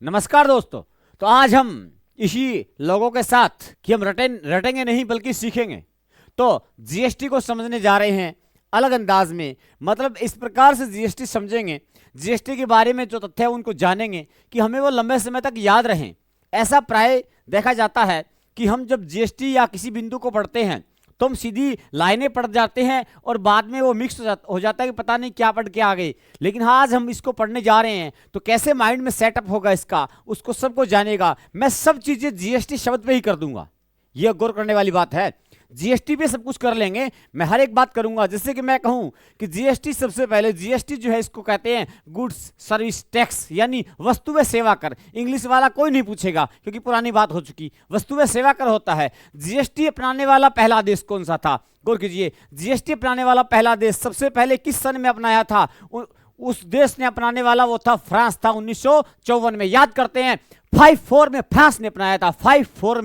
नमस्कार दोस्तों। तो आज हम इसी लोगों के साथ कि हम रटेंगे नहीं बल्कि सीखेंगे, तो जीएसटी को समझने जा रहे हैं अलग अंदाज में। मतलब इस प्रकार से जीएसटी समझेंगे, जीएसटी के बारे में जो तथ्य है उनको जानेंगे कि हमें वो लंबे समय तक याद रहें। ऐसा प्राय देखा जाता है कि हम जब जीएसटी या किसी बिंदु को पढ़ते हैं तो हम सीधी लाइनें पढ़ जाते हैं और बाद में वो मिक्स हो जाता है कि पता नहीं क्या पढ़ के आ गए। लेकिन आज हम इसको पढ़ने जा रहे हैं तो कैसे माइंड में सेटअप होगा इसका, उसको सबको जानेगा। मैं सब चीजें जीएसटी शब्द पे ही कर दूंगा, यह गौर करने वाली बात है। जीएसटी पे सब कुछ कर लेंगे, मैं हर एक बात करूंगा। जैसे कि मैं कहूं कि जीएसटी, सबसे पहले जीएसटी जो है इसको कहते हैं गुड्स सर्विस टैक्स, यानी वस्तु व सेवा कर। इंग्लिश वाला कोई नहीं पूछेगा क्योंकि पुरानी बात हो चुकी। वस्तु व सेवा कर होता है। जीएसटी अपनाने वाला पहला देश कौन सा था? गौर कीजिए, जीएसटी अपनाने वाला पहला देश सबसे पहले किस सन में अपनाया था? उस देश ने अपनाने वाला वो था फ्रांस था, 1954 में। याद करते हैं, 54 में फ्रांस ने अपनाया था। 54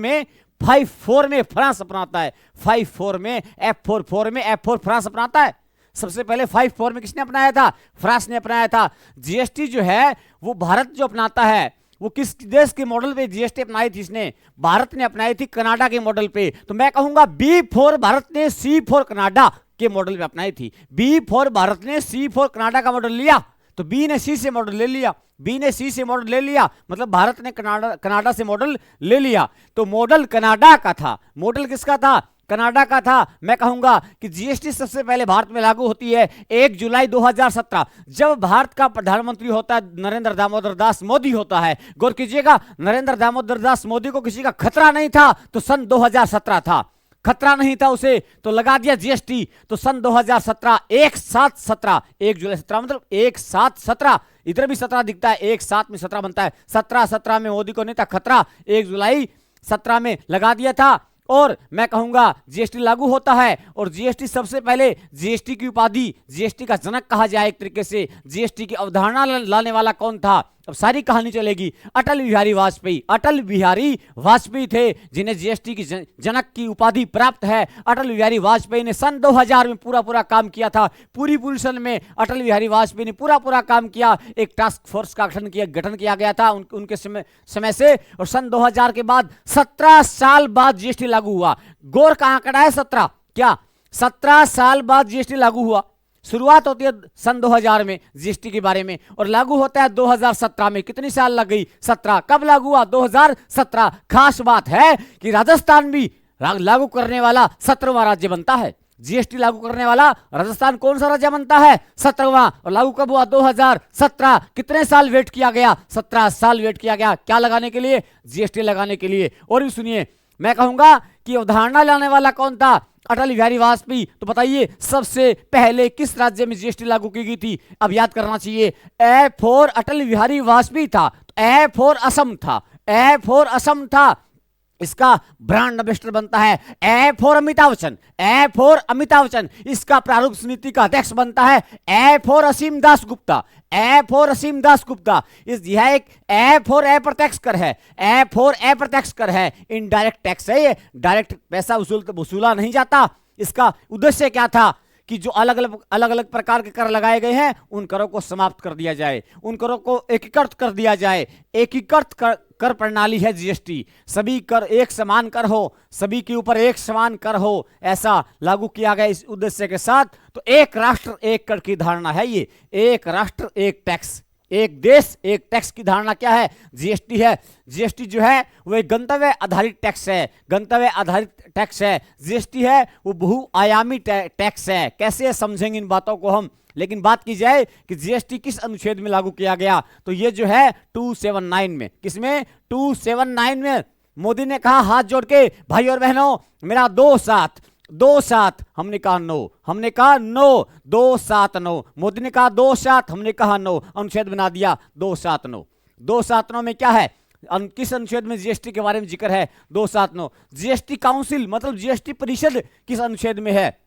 में फ्रांस अपनाता है। 54 में F4 फ्रांस अपनाता है। सबसे पहले 54 में किसने अपनाया था? फ्रांस ने अपनाया था। जीएसटी जो है वो भारत जो अपनाता है, वो किस देश के मॉडल पे जीएसटी अपनाई थी? इसने भारत ने अपनाई थी कनाडा के मॉडल पे। तो मैं कहूंगा B4 भारत ने, C4 कनाडा के मॉडल पे अपनाई थी। B4 भारत ने, C4 कनाडा का मॉडल लिया, तो बी ने सी से मॉडल ले लिया। बी ने सी से मॉडल ले लिया, मतलब भारत ने कनाडा से मॉडल ले लिया। तो मॉडल कनाडा का था। मॉडल किसका था? कनाडा का था। मैं कहूंगा कि जीएसटी सबसे पहले भारत में लागू होती है 1 जुलाई 2017, जब भारत का प्रधानमंत्री होता है नरेंद्र दामोदर दास मोदी होता है। गौर कीजिएगा, नरेंद्र दामोदर दास मोदी को किसी का खतरा नहीं था तो सन 2017 था। खतरा नहीं था उसे तो लगा दिया जीएसटी। तो सन 2017 1/7/17, 1 जुलाई 17 मतलब 1/7/17। इधर भी 17 दिखता है, 1/7 में 17 बनता है। 17 में मोदी को नहीं था खतरा, 1 जुलाई 17 में लगा दिया था। और मैं कहूंगा जीएसटी लागू होता है। और जीएसटी सबसे पहले, जीएसटी की उपाधि, जीएसटी का जनक कहा जाए एक तरीके से, जीएसटी की अवधारणा लाने वाला कौन था? अब सारी कहानी चलेगी। अटल बिहारी वाजपेयी। अटल बिहारी वाजपेयी थे जिन्हें जीएसटी की जनक की उपाधि प्राप्त है। अटल बिहारी वाजपेयी ने सन 2000 में पूरा काम किया था। पूरी सन में अटल बिहारी वाजपेयी ने पूरा काम किया। एक टास्क फोर्स का गठन किया गया था उनके समय से। और सन 2000 के बाद 17 साल बाद जीएसटी लागू हुआ। गौर का आंकड़ा है 17, क्या 17 साल बाद जीएसटी लागू हुआ? शुरुआत होती है सन 2000 में जीएसटी के बारे में और लागू होता है 2017 में। कितनी साल लग गई? 17। कब लागू हुआ? 2017। खास बात है कि राजस्थान भी लागू करने वाला 17वां राज्य बनता है। जीएसटी लागू करने वाला राजस्थान कौन सा राज्य बनता है? 17वां। और लागू कब हुआ? 2017। कितने साल वेट किया गया? 17 साल वेट किया गया। क्या लगाने के लिए? जीएसटी लगाने के लिए। और भी सुनिए, मैं कहूंगा कि अवधारणा लाने वाला कौन था? अटल बिहारी वाजपेयी। तो बताइए सबसे पहले किस राज्य में जीएसटी लागू की गई थी? अब याद करना चाहिए। A4 अटल बिहारी वाजपेयी था, A4 असम था। A4 असम था। इसका ब्रांड एम्बेसडर बनता है A4 अमिताभ बच्चन। A4 अमिताभ बच्चन। इसका प्रारूप समिति का अध्यक्ष बनता है A4 असीम दास गुप्ता। A4 असीम दास गुप्ता। यह एक A4 अप्रत्यक्ष कर है। A4 अप्रत्यक्ष कर है, इनडायरेक्ट टैक्स है। ये डायरेक्ट पैसा वसूला नहीं जाता। इसका उद्देश्य क्या था कि जो अलग अलग प्रकार के कर लगाए गए हैं उन करों को समाप्त कर दिया जाए, उन करों को एकीकृत कर दिया जाए। एकीकृत कर प्रणाली है जीएसटी। सभी कर एक समान कर हो, सभी के ऊपर एक समान कर हो, ऐसा लागू किया गया इस उद्देश्य के साथ। तो एक राष्ट्र एक कर की धारणा है ये। एक राष्ट्र एक टैक्स, एक देश एक टैक्स की धारणा क्या है? जीएसटी है। जीएसटी जो है वो एक गंतव्य आधारित टैक्स है। गंतव्य आधारित टैक्स है जीएसटी है, वो बहुआयामी टैक्स है। कैसे समझेंगे इन बातों को हम? लेकिन बात की जाए कि जीएसटी किस अनुच्छेद में लागू किया गया, तो ये जो है 279 में। किसमें? 279 में। मोदी ने कहा हाथ जोड़ के, भाई और बहनों मेरा 2-7। हमने कहा नो, 2-7-9। मोदी ने कहा 2-7, हमने कहा नो। अनुच्छेद बना दिया 2-7-9। 2-7-9 में क्या है? किस अनुच्छेद में जीएसटी के बारे में जिक्र है? 2-7-9। जीएसटी काउंसिल मतलब जीएसटी परिषद किस अनुच्छेद में है?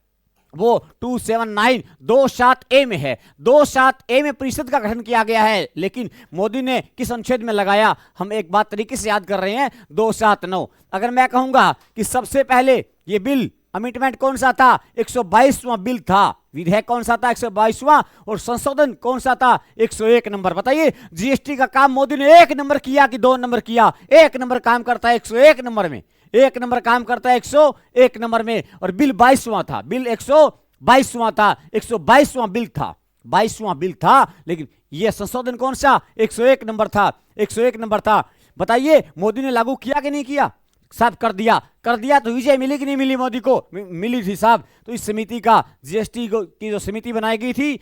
वो 279 27A में है। 27A में परिषद का गठन किया गया है। लेकिन मोदी ने किस अनुच्छेद में लगाया? हम एक बात तरीके से याद कर रहे हैं, 279। अगर मैं कहूंगा कि सबसे पहले ये बिल अमेंडमेंट कौन सा था? 122वां बिल था। विधेयक कौन सा था? 122वां। और संशोधन कौन सा था? 101 नंबर। बताइए, जीएसटी का काम मोदी ने 1 नंबर किया कि 2 नंबर किया? 1 नंबर काम करता है 101 नंबर में, 1 नंबर काम करता है 101 नंबर में। और बिल 22वां था, बिल 122वां था, 122वां बिल था, 22वां बिल था। लेकिन यह संशोधन कौन सा? 101 नंबर था, 101 नंबर था। बताइए, मोदी ने लागू किया कि नहीं किया? साहब कर दिया, कर दिया। तो विजय मिली कि नहीं मिली? मोदी को मिली थी साहब। तो इस समिति का, जीएसटी की जो समिति बनाई गई थी,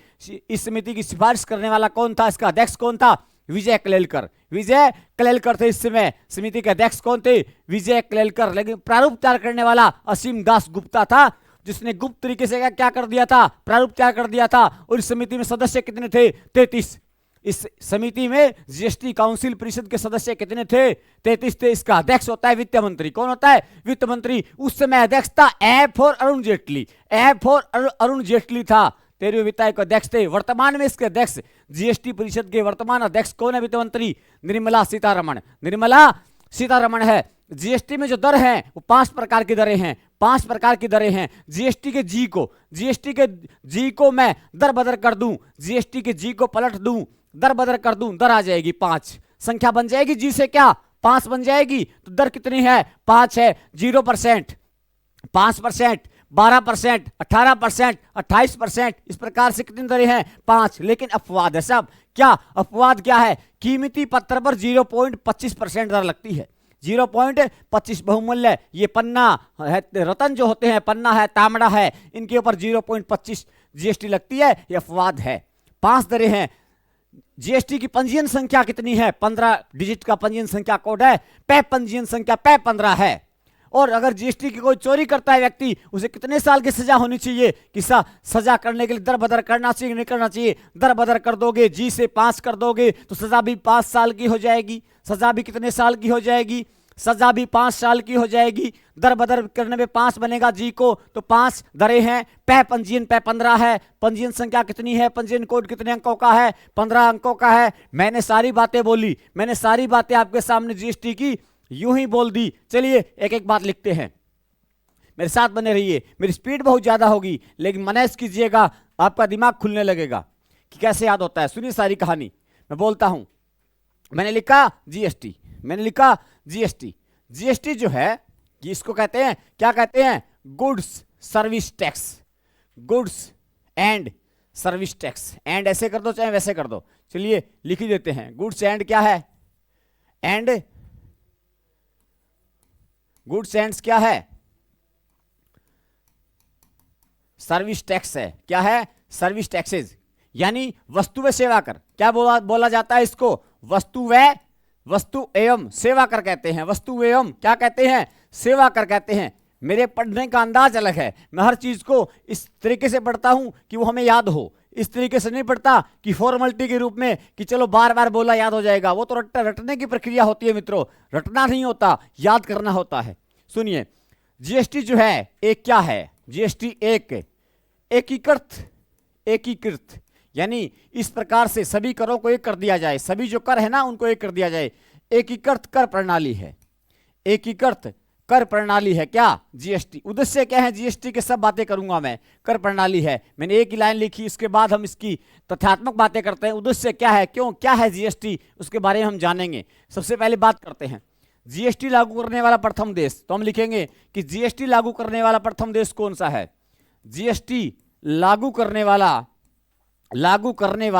इस समिति की सिफारिश करने वाला कौन था? इसका अध्यक्ष कौन था? विजय कलेलकर। विजय कलेलकर थे इस समय समिति के अध्यक्ष। कौन थे? विजय कलेलकर। लेकिन प्रारूप तैयार करने वाला असीम दास गुप्ता था, जिसने गुप्त तरीके से क्या कर दिया था? प्रारूप तैयार कर दिया था। और इस समिति में सदस्य कितने थे? 33। इस समिति में जीएसटी काउंसिल परिषद के सदस्य कितने थे? 33 थे। इसका अध्यक्ष होता है वित्त मंत्री। कौन होता है? वित्त मंत्री। उस समय अध्यक्ष था A for Arun Jaitley, A for Arun Jaitley था, 13वें वित्त आयोग के अध्यक्ष थे। वर्तमान में इसके अध्यक्ष, जीएसटी परिषद के वर्तमान अध्यक्ष कौन है? वित्त मंत्री निर्मला सीतारमण। निर्मला सीतारमण है। जीएसटी में जो दर है वो 5 प्रकार की दरें हैं, 5 प्रकार की दरें हैं। जीएसटी के जी को मैं दर बदर कर दूं, जीएसटी के जी को पलट दूं, दर बदर कर दूं, दर आ जाएगी 5। संख्या बन जाएगी जी से, क्या 5 बन जाएगी? तो दर कितनी है? 5 है। 0%, 5%, 12%, 18%, 28%, इस प्रकार से कितनी दरें हैं? 5। लेकिन अपवाद है साहब। क्या अपवाद? क्या है? कीमती पत्र पर 0.25% दर लगती है, 0.25। बहुमूल्य ये पन्ना है, रतन जो होते हैं, पन्ना है, तांबड़ा है, इनके ऊपर 0.25 जीएसटी लगती है। ये अपवाद है। 5 दरें हैं। जीएसटी की पंजीयन संख्या कितनी है? 15 डिजिट का पंजीयन संख्या कोड है। पै पंजीयन संख्या पै 15 है। और अगर जीएसटी की कोई चोरी करता है व्यक्ति, उसे कितने साल की सजा होनी चाहिए? कि सजा करने के लिए दर बदर करना चाहिए, नहीं करना चाहिए? दर बदर कर दोगे, जी से 5 कर दोगे तो सजा भी 5 साल की हो जाएगी। सजा भी कितने साल की हो जाएगी? सजा भी 5 साल की हो जाएगी। दर बदर करने में 5 बनेगा जी को, तो 5 दरें हैं। पै पंजीयन पै 15 है। पंजीयन संख्या कितनी है? पंजीयन कोड कितने अंकों का है? 15 अंकों का है। मैंने सारी बातें बोली, मैंने सारी बातें आपके सामने जीएसटी की यूं ही बोल दी। चलिए एक एक बात लिखते हैं, मेरे साथ बने रहिए। मेरी स्पीड बहुत ज्यादा होगी, लेकिन मैनेज कीजिएगा, आपका दिमाग खुलने लगेगा कि कैसे याद होता है। सुनिए सारी कहानी, मैं बोलता हूं। मैंने लिखा जीएसटी, मैंने लिखा जीएसटी। जीएसटी जो है कि इसको कहते हैं, क्या कहते हैं? Goods service tax, goods and service tax. And ऐसे कर दो चाहे वैसे कर दो, चलिए लिख ही देते हैं। गुड्स एंड क्या है? एंड गुड्स एंड क्या है? सर्विस टैक्स है। क्या है? सर्विस टैक्सेस, यानी वस्तु व सेवा कर। क्या बोला जाता है इसको? वस्तु एवं सेवा कर कहते हैं। वस्तु एवं क्या कहते हैं? सेवा कर कहते हैं। मेरे पढ़ने का अंदाज अलग है, मैं हर चीज को इस तरीके से पढ़ता हूं कि वो हमें याद हो। इस तरीके से नहीं पढ़ता कि फॉर्मेलिटी के रूप में कि चलो बार बार बोला याद हो जाएगा। वो तो रटने की प्रक्रिया होती है मित्रों, रटना नहीं होता, याद करना होता है। सुनिए, जीएसटी जो है एक क्या है? जीएसटी एक एकीकृत, यानी इस प्रकार से सभी करों को एक कर दिया जाए, सभी जो कर है ना उनको एक कर दिया जाए। एकीकृत कर प्रणाली है, एकीकृत कर प्रणाली है क्या? जीएसटी। उद्देश्य क्या है जीएसटी के? सब बातें करूंगा मैं। कर प्रणाली है, मैंने एक ही लाइन लिखी, इसके बाद हम इसकी तथ्यात्मक बातें करते हैं। उद्देश्य क्या है, क्यों, क्या है जीएसटी, उसके बारे में हम जानेंगे। सबसे पहले बात करते हैं जीएसटी लागू करने वाला प्रथम देश। तो हम लिखेंगे कि जीएसटी लागू करने वाला प्रथम देश कौन सा है? जीएसटी लागू करने वाला प्रथम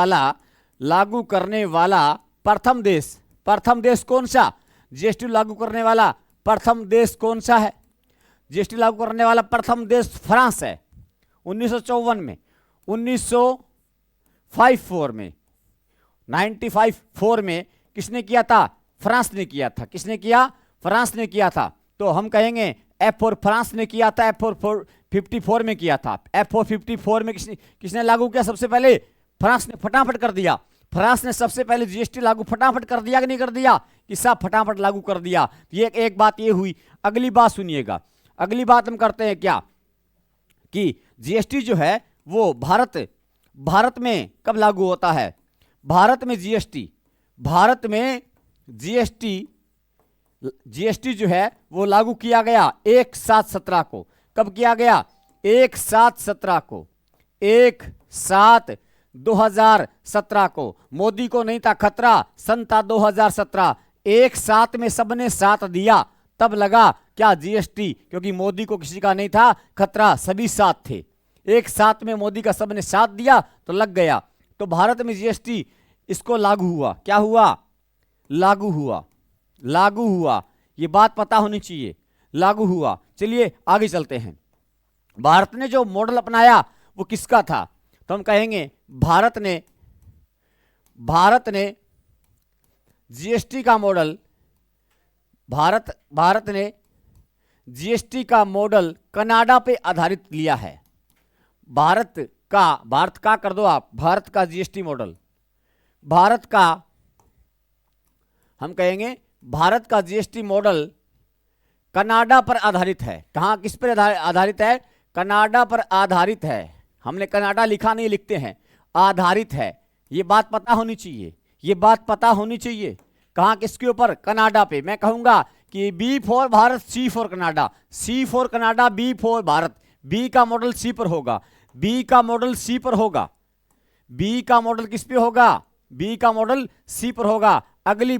देश कौन सा? जीएसटी लागू करने वाला प्रथम देश कौन सा है? जीएसटी लागू करने वाला प्रथम देश फ्रांस है। 1954 में, 1954 में, 95 में किसने किया था? फ्रांस ने किया था। किसने किया? फ्रांस ने किया था। तो हम कहेंगे एफ फॉर फ्रांस ने किया था, एफ फॉर 54 में किया था। एफ फॉर 54 में किसने लागू किया? सबसे पहले फ्रांस ने फटाफट कर दिया। फ्रांस ने सबसे पहले जीएसटी लागू फटाफट कर दिया कि नहीं कर दिया? कि सब फटाफट लागू कर दिया। ये एक बात ये हुई। अगली बात सुनिएगा, अगली बात हम करते हैं क्या कि जीएसटी जो है वो भारत में कब लागू होता है? भारत में जीएसटी जो है वो लागू किया गया 1/7/17 को। कब किया गया? 1/7/17 को। 1/7/2017 को, मोदी को नहीं था खतरा, सन था 2017, एक साथ में सबने साथ दिया, तब लगा क्या जीएसटी, क्योंकि मोदी को किसी का नहीं था खतरा, सभी साथ थे, एक साथ में मोदी का सबने साथ दिया तो लग गया। तो भारत में जीएसटी इसको लागू हुआ, क्या हुआ, लागू हुआ, लागू हुआ, ये बात पता होनी चाहिए, लागू हुआ। चलिए आगे चलते हैं। भारत ने जो मॉडल अपनाया वो किसका था, तो हम कहेंगे भारत ने जीएसटी का मॉडल, भारत ने जीएसटी का मॉडल कनाडा पे आधारित लिया है। भारत का कर दो आप, भारत का जीएसटी मॉडल, भारत का, हम कहेंगे भारत का जीएसटी मॉडल कनाडा पर आधारित है। कहां, किस पर आधारित है, कनाडा पर आधारित है। हमने कनाडा लिखा नहीं, लिखते हैं आधारित है, ये बात पता होनी चाहिए, ये बात पता होनी चाहिए। कहां, किसके ऊपर, कनाडा पे। मैं कहूंगा कि B for Bharat, C for Canada, C for Canada, B for Bharat, B का मॉडल सी पर होगा, बी का मॉडल सी पर होगा, बी का मॉडल किस पे होगा, बी का मॉडल सी पर होगा। अगली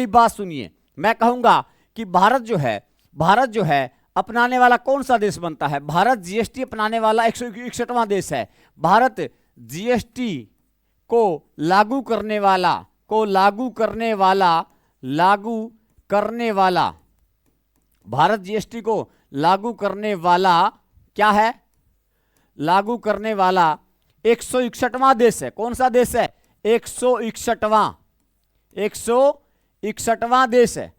बात सुनिए, मैं कहूंगा कि भारत जो है अपनाने वाला कौन सा देश बनता है, भारत जीएसटी अपनाने वाला 161वां देश है। भारत जीएसटी को लागू करने वाला भारत जीएसटी को लागू करने वाला क्या है, लागू करने वाला 161वां देश है। कौन सा देश है, 161वां देश है।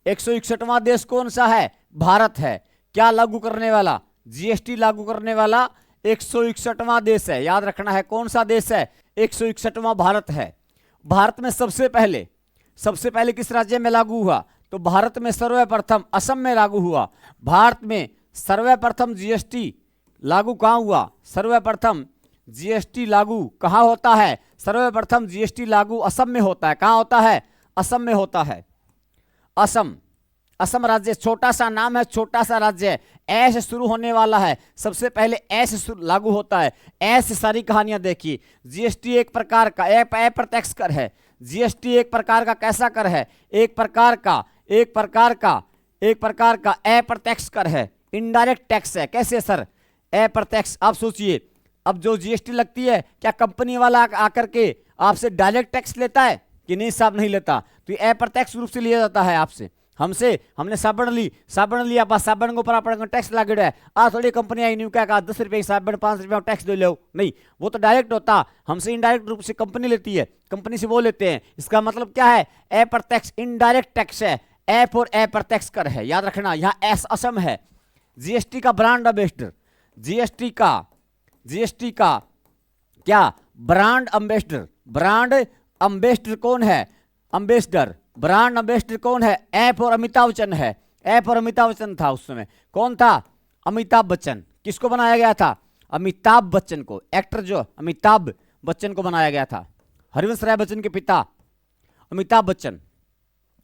161वां देश कौन सा है, भारत है। क्या लागू करने वाला, जीएसटी लागू करने वाला 161वां देश है। याद रखना है कौन सा देश है, 161वां भारत है। भारत में सबसे पहले किस राज्य में लागू हुआ, तो भारत में सर्वप्रथम असम में लागू हुआ। भारत में सर्वप्रथम जीएसटी लागू कहां हुआ, सर्वप्रथम जीएसटी लागू कहां होता है, सर्वप्रथम जीएसटी लागू असम में होता है। कहां होता है, असम में होता है। असम राज्य, छोटा सा नाम है, छोटा सा राज्य है, ए से शुरू होने वाला है, सबसे पहले ए से लागू होता है। ए से सारी कहानियां देखिए। जीएसटी एक प्रकार का अप्रत्यक्ष कर है। जीएसटी एक प्रकार का कैसा कर है, एक प्रकार का अप्रत्यक्ष कर है, इनडायरेक्ट टैक्स है। कैसे सर, अप्रत्यक्ष। आप सोचिए, अब जो जीएसटी लगती है, क्या कंपनी वाला आकर के आपसे डायरेक्ट टैक्स लेता है कि नहीं साहब, नहीं लेता। तो ये अप्रत्यक्ष रूप से लिया जाता है आपसे, हमने साबुन लिया, बस साबुन के ऊपर आपका टैक्स लगे है। थोड़ी कंपनी आई, क्या कहा 10 रुपये साबुन 5 रुपये टैक्स दे लो, नहीं, वो तो डायरेक्ट होता, हमसे इनडायरेक्ट रूप से कंपनी लेती है, कंपनी से वो लेते हैं। इसका मतलब क्या है, अप्रत्यक्ष, इनडायरेक्ट टैक्स है, ए फॉर अप्रत्यक्ष कर है। याद रखना, यहाँ एस असम है। जीएसटी का ब्रांड एम्बेसडर, जीएसटी का क्या, ब्रांड एम्बेसडर कौन है, ब्रांड एम्बेसडर कौन है, ए फॉर अमिताभ बच्चन है। ए फॉर अमिताभ बच्चन था उस समय, कौन था, अमिताभ बच्चन। किसको बनाया गया था, अमिताभ बच्चन को, एक्टर जो अमिताभ बच्चन को बनाया गया था, हरिवंश राय बच्चन के पिता अमिताभ बच्चन।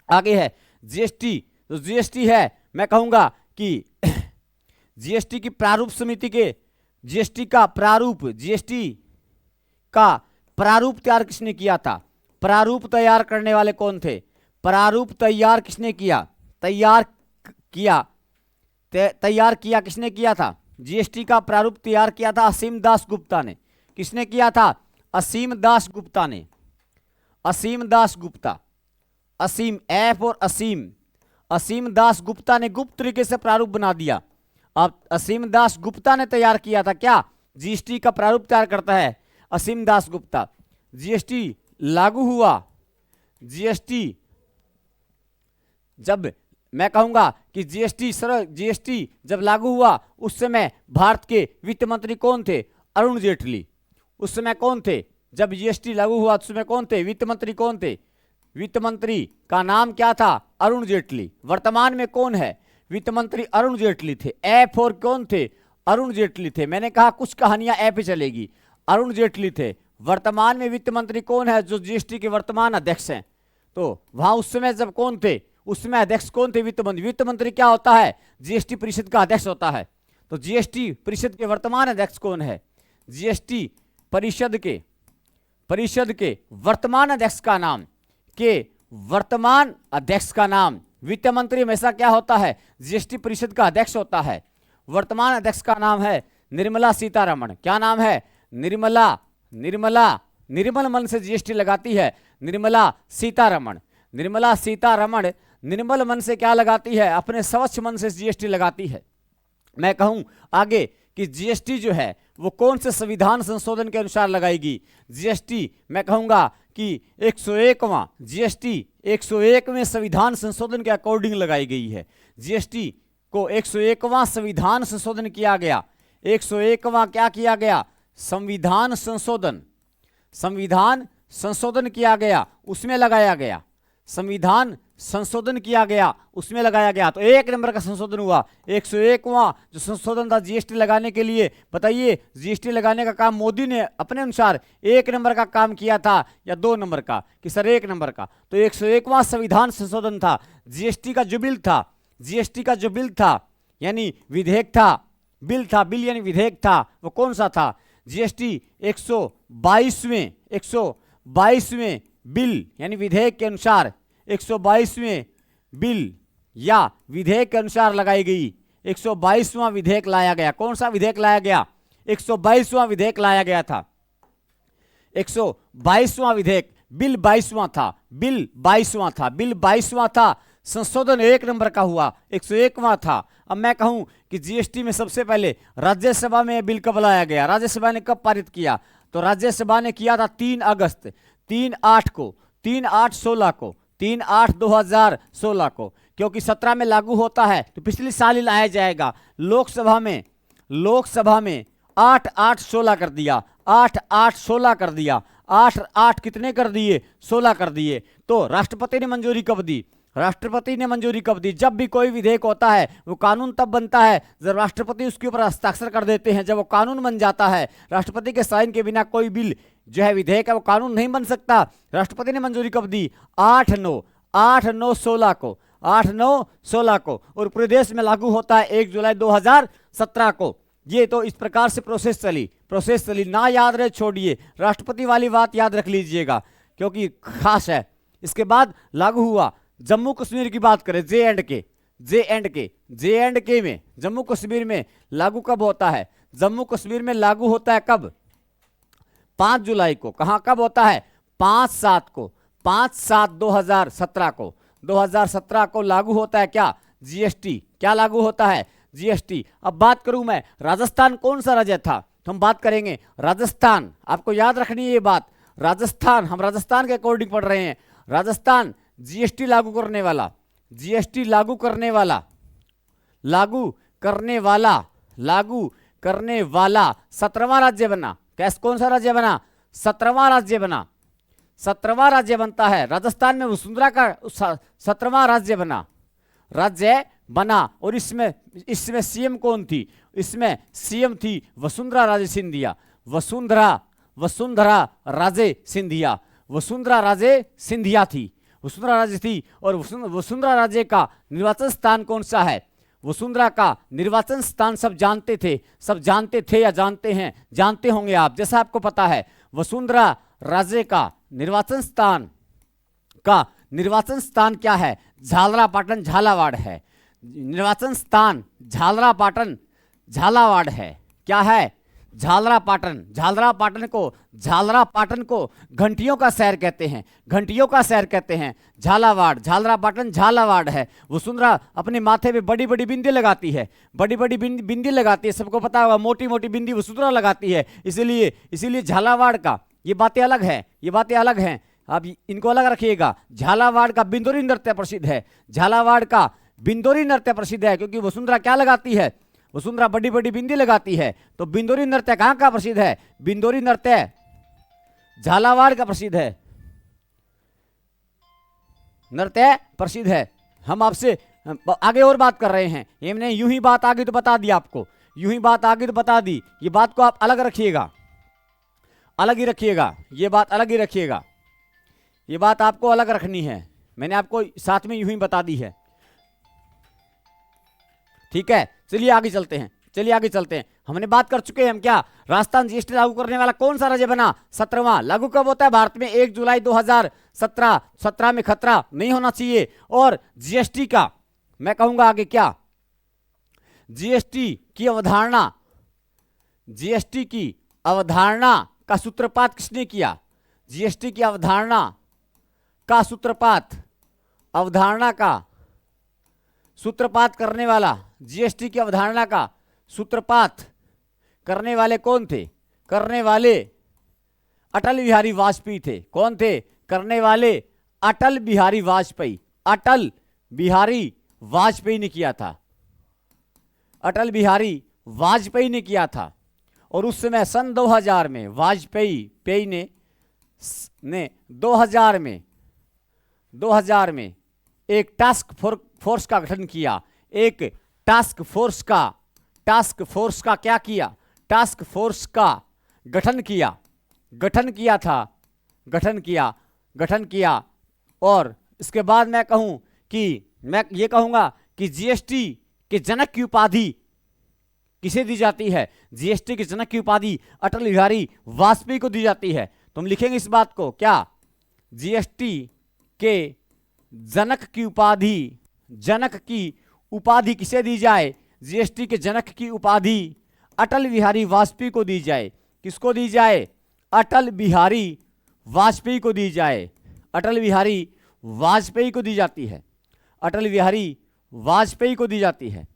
आगे है जीएसटी, तो जीएसटी है, मैं कहूंगा कि जीएसटी की प्रारूप समिति के, जीएसटी का प्रारूप तैयार किसने किया था, प्रारूप तैयार करने वाले कौन थे, प्रारूप तैयार किसने किया, तैयार किया किसने किया था, जीएसटी का प्रारूप तैयार किया था असीम दास गुप्ता ने। किसने किया था, असीम दास गुप्ता ने, असीम एफ और असीम दास गुप्ता ने गुप्त तरीके से प्रारूप बना दिया। अब असीम दास गुप्ता ने तैयार किया था, क्या जीएसटी का प्रारूप तैयार करता है असीम दास गुप्ता। जीएसटी लागू हुआ, जीएसटी जब, मैं कहूंगा कि जीएसटी जब लागू हुआ, उस समय भारत के वित्त मंत्री कौन थे, अरुण जेटली। उस समय कौन थे, जब जीएसटी लागू हुआ उस समय कौन थे, वित्त मंत्री कौन थे, वित्त मंत्री का नाम क्या था, अरुण जेटली। वर्तमान में कौन है, वित्त मंत्री अरुण जेटली थे। ए फॉर कौन थे, अरुण जेटली थे। मैंने कहा कुछ कहानियां ए पे चलेगी, अरुण जेटली थे। वर्तमान में वित्त मंत्री कौन है, जो जीएसटी के वर्तमान अध्यक्ष हैं। तो वहां उस समय जब कौन थे, उस समय अध्यक्ष कौन थे, वित्त मंत्री। वित्त मंत्री क्या होता है, जीएसटी परिषद का अध्यक्ष होता है। तो जीएसटी परिषद के वर्तमान अध्यक्ष कौन है? जीएसटी परिषद के वर्तमान अध्यक्ष का नाम वित्त मंत्री हमेशा क्या होता है? जीएसटी परिषद का अध्यक्ष होता है। वर्तमान अध्यक्ष का नाम है निर्मला सीतारमण। क्या नाम है? निर्मल मन से जीएसटी लगाती है निर्मला सीतारमण। निर्मल मन से क्या लगाती है? अपने स्वच्छ मन से जीएसटी लगाती है। मैं कहूं आगे कि जीएसटी जो है वो कौन से संविधान संशोधन के अनुसार लगाएगी? जीएसटी मैं कहूंगा कि 101वां जीएसटी 101वें संविधान संशोधन के अकॉर्डिंग लगाई गई है। जीएसटी को 101वां संविधान संशोधन किया गया। 101वां क्या किया गया? संविधान संशोधन किया गया, उसमें लगाया गया। संविधान संशोधन किया गया, उसमें लगाया गया। तो 1 नंबर का संशोधन हुआ। 101वां जो संशोधन था जीएसटी लगाने के लिए, बताइए जीएसटी लगाने का काम मोदी ने अपने अनुसार 1 नंबर का काम किया था या 2 नंबर का? कि सर 1 नंबर का। तो 101वां संविधान संशोधन था। जीएसटी का जो बिल था यानी विधेयक था, बिल यानी विधेयक था, वो कौन सा था? जीएसटी 122वें बिल यानी विधेयक के अनुसार 122वें बिल या विधेयक के अनुसार लगाई गई। 122वां विधेयक लाया गया। कौन सा विधेयक लाया गया? 122वां विधेयक लाया गया था। 122वां विधेयक, बिल 22वां था। संशोधन 1 नंबर का हुआ, 101वां था। अब मैं कहूं कि जीएसटी में सबसे पहले राज्यसभा में बिल कब लाया गया? राज्यसभा ने कब पारित किया? तो राज्यसभा ने किया था 3 अगस्त 3/8/2016 को, क्योंकि 17 में लागू होता है तो पिछले साल ही लाया जाएगा। लोकसभा में 8/8/16 कर दिया। 8/8/16 कर दिया। 8/8 कितने कर दिए? 16 कर दिए। तो राष्ट्रपति ने मंजूरी कब दी? जब भी कोई विधेयक होता है वो कानून तब बनता है जब राष्ट्रपति उसके ऊपर हस्ताक्षर कर देते हैं, जब वो कानून बन जाता है। राष्ट्रपति के साइन के बिना कोई बिल जो है विधेयक है वो कानून नहीं बन सकता। राष्ट्रपति ने मंजूरी कब दी? 8/9/16 को, और पूरे देश में लागू होता है 1 जुलाई 2017 को। ये तो इस प्रकार से प्रोसेस चली। ना याद रहे छोड़िए, राष्ट्रपति वाली बात याद रख लीजिएगा क्योंकि खास है। इसके बाद लागू हुआ। जम्मू कश्मीर की बात करें, जे एंड के में जम्मू कश्मीर में लागू कब होता है? जम्मू कश्मीर में लागू होता है कब? 5 जुलाई को। कहां कब होता है? 5/7/2017 को। 2017 को लागू होता है क्या? जीएसटी। क्या लागू होता है? जीएसटी। अब बात करूं मैं, राजस्थान कौन सा राज्य था? तो हम बात करेंगे राजस्थान। आपको याद रखनी है ये बात। राजस्थान, हम राजस्थान के अकॉर्डिंग पढ़ रहे हैं। राजस्थान जीएसटी लागू करने वाला 17वां राज्य बना। कैसे, कौन सा राज्य बना? 17वां राज्य बनता है। राजस्थान में वसुंधरा का 17वां राज्य बना। और इसमें सीएम कौन थी? इसमें सीएम थी वसुंधरा राजे सिंधिया। वसुंधरा राजे थी। और वसुंधरा राजे का निर्वाचन स्थान कौन सा है? वसुंधरा का निर्वाचन स्थान सब जानते थे या जानते हैं? जानते होंगे आप, जैसा आपको पता है। वसुंधरा राजे का निर्वाचन स्थान क्या है? झालरापाटन झालावाड़ है। निर्वाचन स्थान झालावाड़ है। क्या है? झालरापाटन को घंटियों का शहर कहते हैं। झालरापाटन झालावाड़ है। वसुंधरा अपने माथे पे बड़ी बड़ी बिंदी लगाती है। सबको पता होगा, मोटी मोटी बिंदी वसुंधरा लगाती है। इसीलिए झालावाड़ का ये बातें अलग हैं। अब इनको अलग रखिएगा। झालावाड़ का बिंदोरी नृत्य प्रसिद्ध है क्योंकि वसुंधरा क्या लगाती है? वसुंधरा बड़ी बड़ी बिंदी लगाती है। तो बिंदोरी नृत्य कहां का प्रसिद्ध है? बिंदोरी नृत्य झालावाड़ का प्रसिद्ध है। हम आपसे आगे और बात कर रहे हैं। ये मैंने यूं ही बात आगे तो बता दी आपको, ये बात को आप अलग रखिएगा, ये बात आपको अलग रखनी है। मैंने आपको साथ में यूं ही बता दी है। ठीक है, चलिए आगे चलते हैं। चलिए आगे चलते हैं। हमने बात कर चुके हैं हम क्या, राजस्थान जीएसटी लागू करने वाला कौन सा राज्य बना, 17वां। लागू कब होता है भारत में, 1 जुलाई 2017। 17 में खतरा नहीं होना चाहिए। और जीएसटी का मैं कहूंगा आगे क्या, जीएसटी की अवधारणा, जीएसटी की अवधारणा का सूत्रपात किसने किया, जीएसटी की अवधारणा का सूत्रपात, अवधारणा का सूत्रपात करने वाला, जीएसटी की अवधारणा का सूत्रपात करने वाले कौन थे, करने वाले अटल बिहारी वाजपेयी थे। कौन थे, करने वाले अटल बिहारी वाजपेयी। अटल बिहारी वाजपेयी ने किया था, अटल बिहारी वाजपेयी ने किया था। और उस समय सन 2000 में वाजपेयी ने 2000 में एक टास्क फोर्स का गठन किया। एक टास्क फोर्स का क्या किया, टास्क फोर्स का गठन किया। और इसके बाद मैं कहूं कि मैं ये कहूंगा कि जीएसटी के जनक की उपाधि किसे दी जाती है, जीएसटी के जनक की उपाधि अटल बिहारी वाजपेयी को दी जाती है। तुम लिखेंगे इस बात को क्या, जीएसटी के जनक की उपाधि किसे दी जाए, जीएसटी के जनक की उपाधि अटल बिहारी वाजपेयी को दी जाए। किसको दी जाए, अटल बिहारी वाजपेयी को दी जाए। अटल बिहारी वाजपेयी को दी जाती है, अटल बिहारी वाजपेयी को दी जाती है,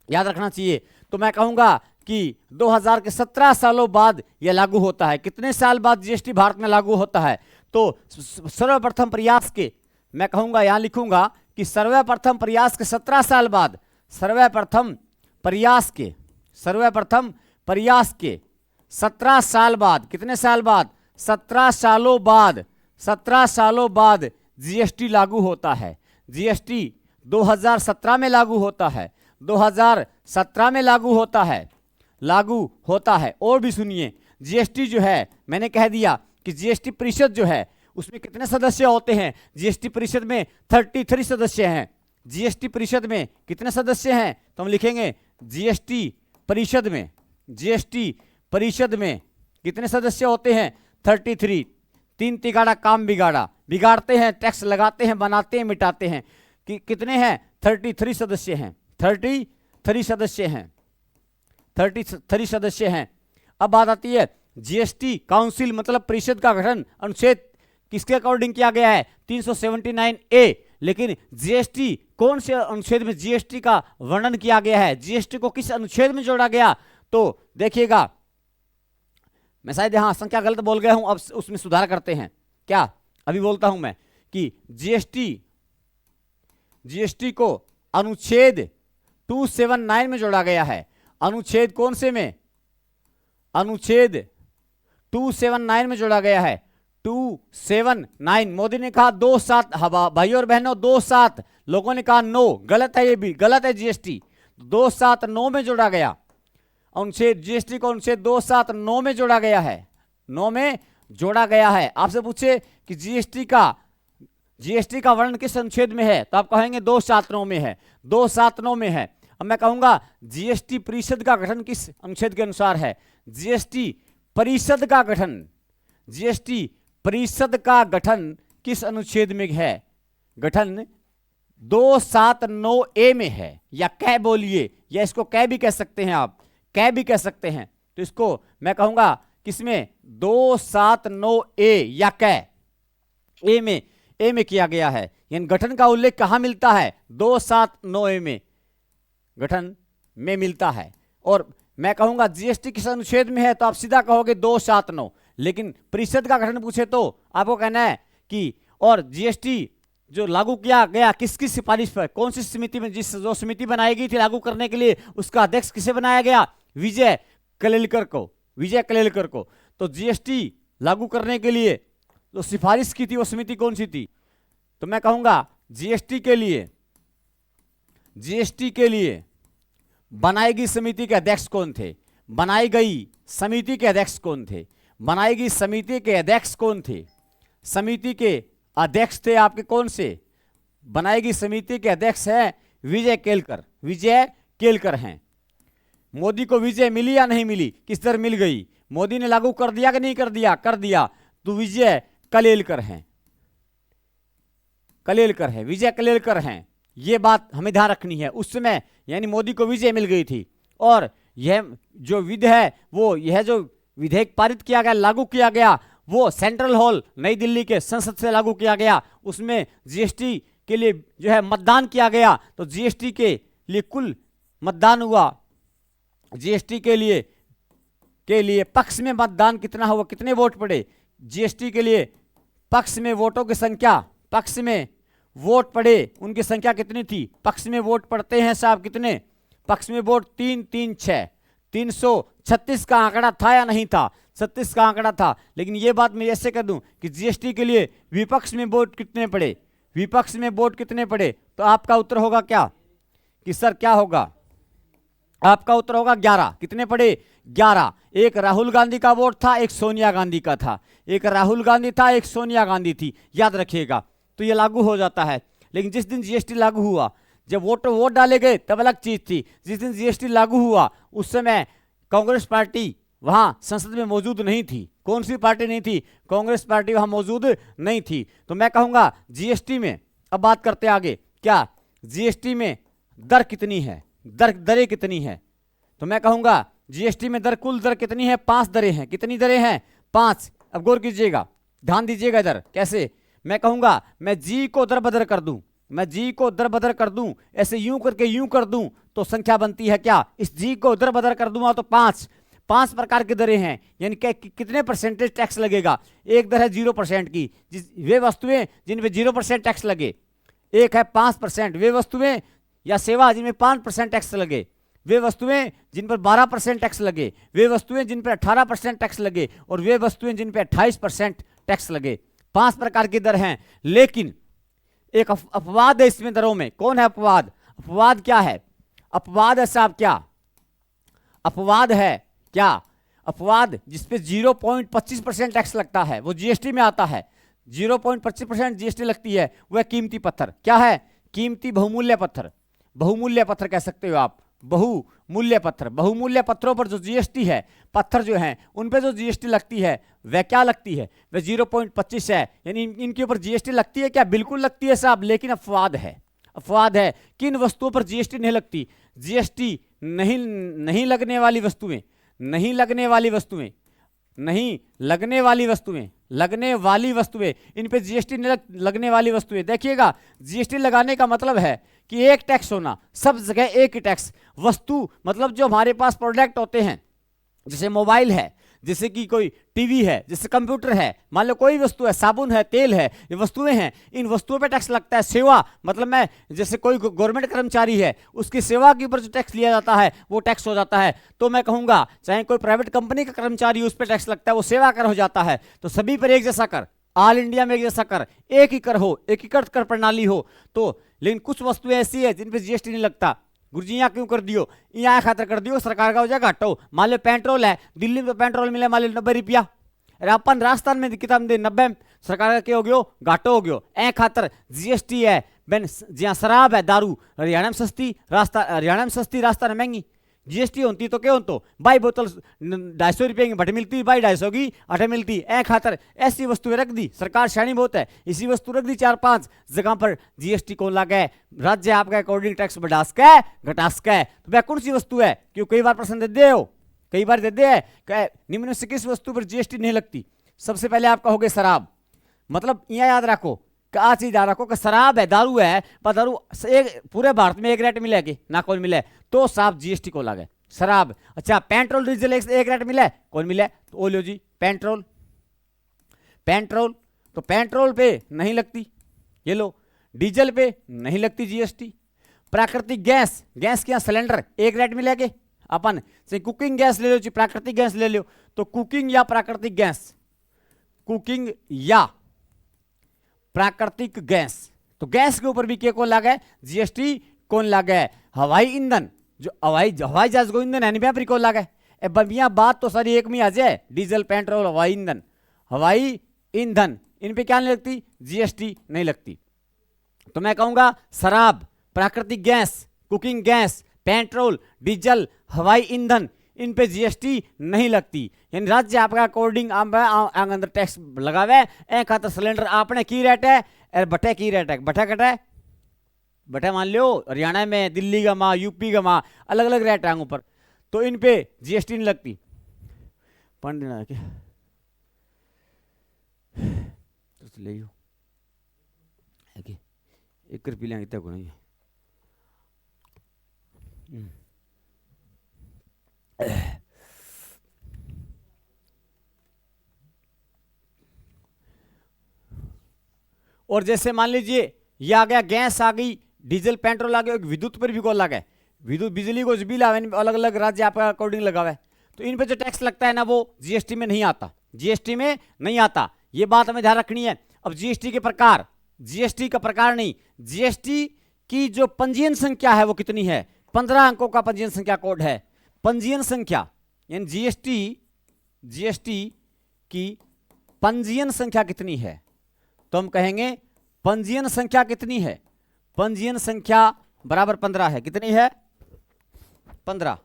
याद रखना चाहिए। तो मैं कहूंगा कि 2000 के 17 सालों बाद यह लागू होता है। कितने साल बाद जीएसटी भारत में लागू होता है, तो सर्वप्रथम प्रयास के, मैं कहूंगा यहां लिखूंगा कि सर्वप्रथम प्रयास के 17 साल बाद, सर्वप्रथम प्रयास के 17 साल बाद, कितने साल बाद, 17 सालों बाद जीएसटी लागू होता है। जीएसटी 2017 में लागू होता है, 2017 में लागू होता है। और भी सुनिए, जीएसटी जो है, मैंने कह दिया कि जीएसटी परिषद जो है उसमें कितने सदस्य होते हैं, जीएसटी परिषद में 33 सदस्य हैं। जीएसटी परिषद में कितने सदस्य हैं, तो हम लिखेंगे जीएसटी परिषद में कितने सदस्य होते हैं, 33। तीन तिगाड़ा काम बिगाड़ते हैं, टैक्स लगाते हैं, बनाते हैं, मिटाते हैं। कितने हैं, 33 सदस्य हैं, 33 सदस्य हैं। अब बात आती है जीएसटी काउंसिल मतलब परिषद का गठन अनुच्छेद किसके अकॉर्डिंग किया गया है, 379A। लेकिन जीएसटी कौन से अनुच्छेद में जीएसटी का वर्णन किया गया है, जीएसटी को किस अनुच्छेद में जोड़ा गया, तो देखिएगा, मैं शायद यहां संख्या गलत बोल गया हूं, अब उसमें सुधार करते हैं। क्या अभी बोलता हूं मैं कि जीएसटी को अनुच्छेद 279 में जोड़ा गया है। अनुच्छेद कौन से में, अनुच्छेद 279 में जोड़ा गया है, 279। मोदी ने कहा 27, भाई और बहनों 27, लोगों ने कहा 9, गलत है, ये भी गलत है। जीएसटी 279 में जोड़ा गया, अनुच्छेद जीएसटी को अनुच्छेद 279 में जोड़ा गया है, 9 में जोड़ा गया है। आपसे पूछे कि जीएसटी का वर्णन किस अनुच्छेद में है, तो आप कहेंगे 279 में है, 279 में है। अब मैं कहूंगा जीएसटी परिषद का गठन किस अनुच्छेद के अनुसार है, जीएसटी परिषद का गठन किस अनुच्छेद में है, गठन 279A में है। या कै बोलिए, या इसको कै भी कह सकते हैं आप, कै भी कह सकते हैं। तो इसको मैं कहूंगा किसमें, 279A या कै, ए में किया गया है। यानी गठन का उल्लेख कहां मिलता है, 279A में गठन में मिलता है। और मैं कहूंगा जीएसटी किस अनुच्छेद में है, तो आप सीधा कहोगे 279। लेकिन परिषद का गठन पूछे तो आपको कहना है कि, और जीएसटी जो लागू किया गया किसकी सिफारिश पर, कौन सी समिति में, जो समिति बनाई गई थी लागू करने के लिए, उसका अध्यक्ष किसे बनाया गया, विजय कलेलकर को। तो जीएसटी लागू करने के लिए जो सिफारिश की थी वो समिति कौन सी थी, तो मैं कहूंगा जीएसटी के लिए बनाई गई समिति के अध्यक्ष कौन थे, बनाई गई समिति के अध्यक्ष कौन थे, समिति के अध्यक्ष थे आपके कौन से, बनाई गई समिति के अध्यक्ष हैं विजय केलकर हैं, मोदी को विजय मिली या नहीं मिली? किस तरह मिल गई? मोदी ने लागू कर दिया कि नहीं कर दिया? कर दिया। तो विजय कलेलकर हैं, कलेलकर है, विजय कलेलकर हैं। ये बात हमें ध्यान रखनी है। उस समय यानी मोदी को विजय मिल गई थी। और यह जो विधि है, वो यह जो विधेयक पारित किया गया, लागू किया गया, वो सेंट्रल हॉल नई दिल्ली के संसद से लागू किया गया। उसमें जीएसटी के लिए जो है मतदान किया गया। तो जीएसटी के लिए कुल मतदान हुआ, जीएसटी के लिए पक्ष में मतदान कितना हुआ, कितने वोट पड़े? जीएसटी के लिए पक्ष में वोटों की संख्या, पक्ष में वोट पड़े उनकी संख्या कितनी थी? पक्ष में वोट पड़ते हैं साहब कितने? पक्ष में वोट 336, 336 का आंकड़ा था या नहीं था? 36 का आंकड़ा था। लेकिन यह बात मैं ऐसे कर दूं कि जीएसटी के लिए विपक्ष में वोट कितने पड़े? विपक्ष में वोट कितने पड़े? तो आपका उत्तर होगा क्या कि सर क्या होगा? आपका उत्तर होगा 11। कितने पड़े? 11। एक राहुल गांधी का वोट था, एक सोनिया गांधी का था। एक राहुल गांधी था, एक सोनिया गांधी थी, याद रखिएगा। तो ये लागू हो जाता है। लेकिन जिस दिन जीएसटी लागू हुआ, जब वोट डाले गए तब अलग चीज थी। जिस दिन जीएसटी लागू हुआ उस समय कांग्रेस पार्टी वहां संसद में मौजूद नहीं थी। कौन सी पार्टी नहीं थी? कांग्रेस पार्टी वहां मौजूद नहीं थी। तो मैं कहूंगा जीएसटी में, अब बात करते आगे, क्या जीएसटी में दर कितनी है? दरें कितनी है? तो मैं कहूंगा जीएसटी में कुल दर कितनी है? 5 दरें हैं। कितनी दरें हैं? 5। अब गौर कीजिएगा, ध्यान दीजिएगा इधर। कैसे? मैं कहूंगा मैं जी को दर बदर कर दूं, मैं जी को दर बदर कर दूं, ऐसे यूं करके यूं कर दूं तो संख्या बनती है क्या? इस जी को दर बदर कर दूंगा तो 5 प्रकार की दरें हैं। यानी कितने परसेंटेज टैक्स लगेगा? एक दर है 0% की, वे वस्तुएं जिन पे 0% टैक्स लगे। एक है 5%, वे वस्तुएं या सेवा जिनमें 5% टैक्स लगे। वे वस्तुएं जिन पर 12% टैक्स लगे। वे वस्तुएं जिन पर 18% टैक्स लगे। और वे वस्तुएं जिन पर 28% टैक्स लगे। 5 प्रकार की दर हैं। लेकिन एक अपवाद है इसमें दरों में। कौन है अपवाद? अपवाद क्या है? अपवाद है साहब क्या? अपवाद है क्या? अपवाद जिसपे 0.25% टैक्स लगता है, वो जीएसटी में आता है। 0.25% जीएसटी लगती है। वह कीमती पत्थर क्या है? कीमती बहुमूल्य पत्थर, बहुमूल्य पत्थर कह सकते हो आप, बहुमूल्य पत्थर। बहुमूल्य पत्थरों पर जो जीएसटी है, पत्थर जो हैं उन पे जो जीएसटी लगती है वह क्या लगती है? वह 0.25 है। यानी इनके ऊपर जीएसटी लगती है क्या? बिल्कुल लगती है साहब, लेकिन अपवाद है। अपवाद है। किन वस्तुओं पर जीएसटी नहीं लगती? जीएसटी नहीं लगने वाली वस्तुएं, नहीं लगने वाली वस्तुएं, नहीं लगने वाली वस्तुएं, लगने वाली वस्तुएं, इन पे जीएसटी नहीं लगने वाली वस्तुएं। देखिएगा, जीएसटी लगाने का मतलब है कि एक टैक्स होना, सब जगह एक ही टैक्स। वस्तु मतलब जो हमारे पास प्रोडक्ट होते हैं, जैसे मोबाइल है, जैसे कि कोई टीवी है, जैसे कंप्यूटर है, मान लो कोई वस्तु है, साबुन है, तेल है, ये वस्तुएं हैं। इन वस्तुओं पे टैक्स लगता है। सेवा मतलब मैं जैसे कोई गवर्नमेंट कर्मचारी है, उसकी सेवा के ऊपर जो टैक्स लिया जाता है वो टैक्स हो जाता है। तो मैं कहूंगा चाहे कोई प्राइवेट कंपनी का कर्मचारी, उस पर टैक्स लगता है, वो सेवा कर हो जाता है। तो सभी पर एक जैसा कर, ऑल इंडिया में एक जैसा कर, एक ही कर हो, एकीकृत कर प्रणाली हो। तो लेकिन कुछ वस्तुएं ऐसी है जिन पर जीएसटी नहीं लगता। गुरुजी यहाँ क्यों कर दियो? यहाँ खातर कर दियो, सरकार का हो जाए घाटो। मान लो पेट्रोल है, दिल्ली में तो पेट्रोल मिले मान लो 90 रुपया, अरे अपन राजस्थान में कितना दे 90, सरकार का क्या हो गयो? घाटो हो गयो। ए खातर जीएसटी है। बेन जहाँ शराब है, दारू हरियाणा में सस्ती, हरियाणा में सस्ती, राजस्थान में महंगी। जीएसटी होती तो क्या होता? बाई बोतल 250 रुपये की भट मिलती, बाई 250 की अठे मिलती। ए खातर ऐसी वस्तुएं रख दी सरकार, शानी बहुत है, इसी वस्तु रख दी 4-5 जगह पर जीएसटी कौन लगा है? राज्य आपका अकॉर्डिंग टैक्स बढ़ा सका है, घटा सका है। तो वह कौन सी वस्तु है? क्यों कई बार प्रश्न दे हो, कई बार दे है निम्न से किस वस्तु पर जीएसटी नहीं लगती? सबसे पहले आपका हो गया शराब। मतलब यहाँ याद रखो, क्या चीज याद रखो कि शराब है, दारू है, पर दारू एक पूरे भारत में एक रेट मिलेगी ना? कौन मिले? तो साहब जीएसटी को लगे शराब। अच्छा, पेट्रोल डीजल एक रेट मिले, कौन मिले? तो ओ लो जी पेट्रोल, पेट्रोल तो पेट्रोल पे नहीं लगती, ये लो। डीजल पे नहीं लगती जीएसटी। प्राकृतिक गैस, गैस के सिलेंडर एक रेट मिलेगे। अपन से कुकिंग गैस ले लो जी, प्राकृतिक गैस ले लो, तो कुकिंग या प्राकृतिक गैस, कुकिंग या प्राकृतिक गैस, तो गैस के ऊपर भी क्या कौन लगा है? जीएसटी कौन लगा है? हवाई ईंधन, जो हवाई जहाज को ईंधन है पर कौन लगा है? बबिया बात तो सारी एक में आ जाए, डीजल, पेट्रोल, हवाई ईंधन। हवाई ईंधन इन पे क्या नहीं लगती? जीएसटी नहीं लगती। तो मैं कहूंगा शराब, प्राकृतिक gas, cooking gas, petrol, diesel, हवाई ईंधन, इन पे जीएसटी नहीं लगती। यानी राज्य आपका अकॉर्डिंग अंदर टैक्स लगावे। ए खातर सिलेंडर आपने की रेट है और बटे की रेट है, बटे कटे बटे मान लो हरियाणा में, दिल्ली का माँ, यूपी का माँ, अलग अलग रेट है ऊपर, तो इन पे जीएसटी नहीं लगती। पढ़ देना है क्या तो ले एक रुपये लेंगे इतना नहीं है। और जैसे मान लीजिए ये आ गया, गैस आ गई, डीजल पेट्रोल आ गया, विद्युत पर भी कौन लगा है, विद्युत बिजली को बिल आवे अलग अलग राज्य आपका अकॉर्डिंग लगा हुआ है, तो इन पे जो टैक्स लगता है ना वो जीएसटी में नहीं आता, जीएसटी में नहीं आता। ये बात हमें ध्यान रखनी है। अब जीएसटी के प्रकार, जीएसटी का प्रकार नहीं, जीएसटी की जो पंजीयन संख्या है वो कितनी है, 15 अंकों का पंजीयन संख्या कोड है। पंजीयन संख्या यानी जीएसटी की पंजीयन संख्या कितनी है, तो हम कहेंगे पंजीयन संख्या कितनी है, पंजीयन संख्या बराबर 15 है। कितनी है, 15।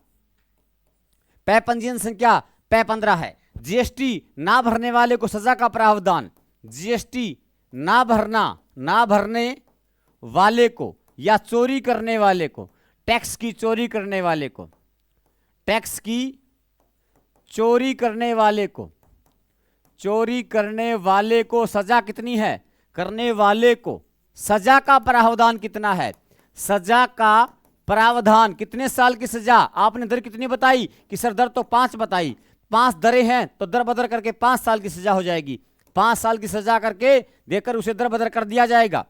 पै पंजीयन संख्या पै 15 है। जीएसटी ना भरने वाले को सजा का प्रावधान, जीएसटी ना भरने वाले को या चोरी करने वाले को, टैक्स की चोरी करने वाले को, टैक्स की चोरी करने वाले को, चोरी करने वाले को सजा कितनी है, करने वाले को सजा का प्रावधान कितना है, सजा का प्रावधान कितने साल की सजा, आपने दर कितनी बताई कि सर दर तो 5 बताई, 5 दरें हैं तो दर बदर करके 5 साल की सजा हो जाएगी। 5 साल की सजा करके देकर उसे दर बदर कर दिया जाएगा,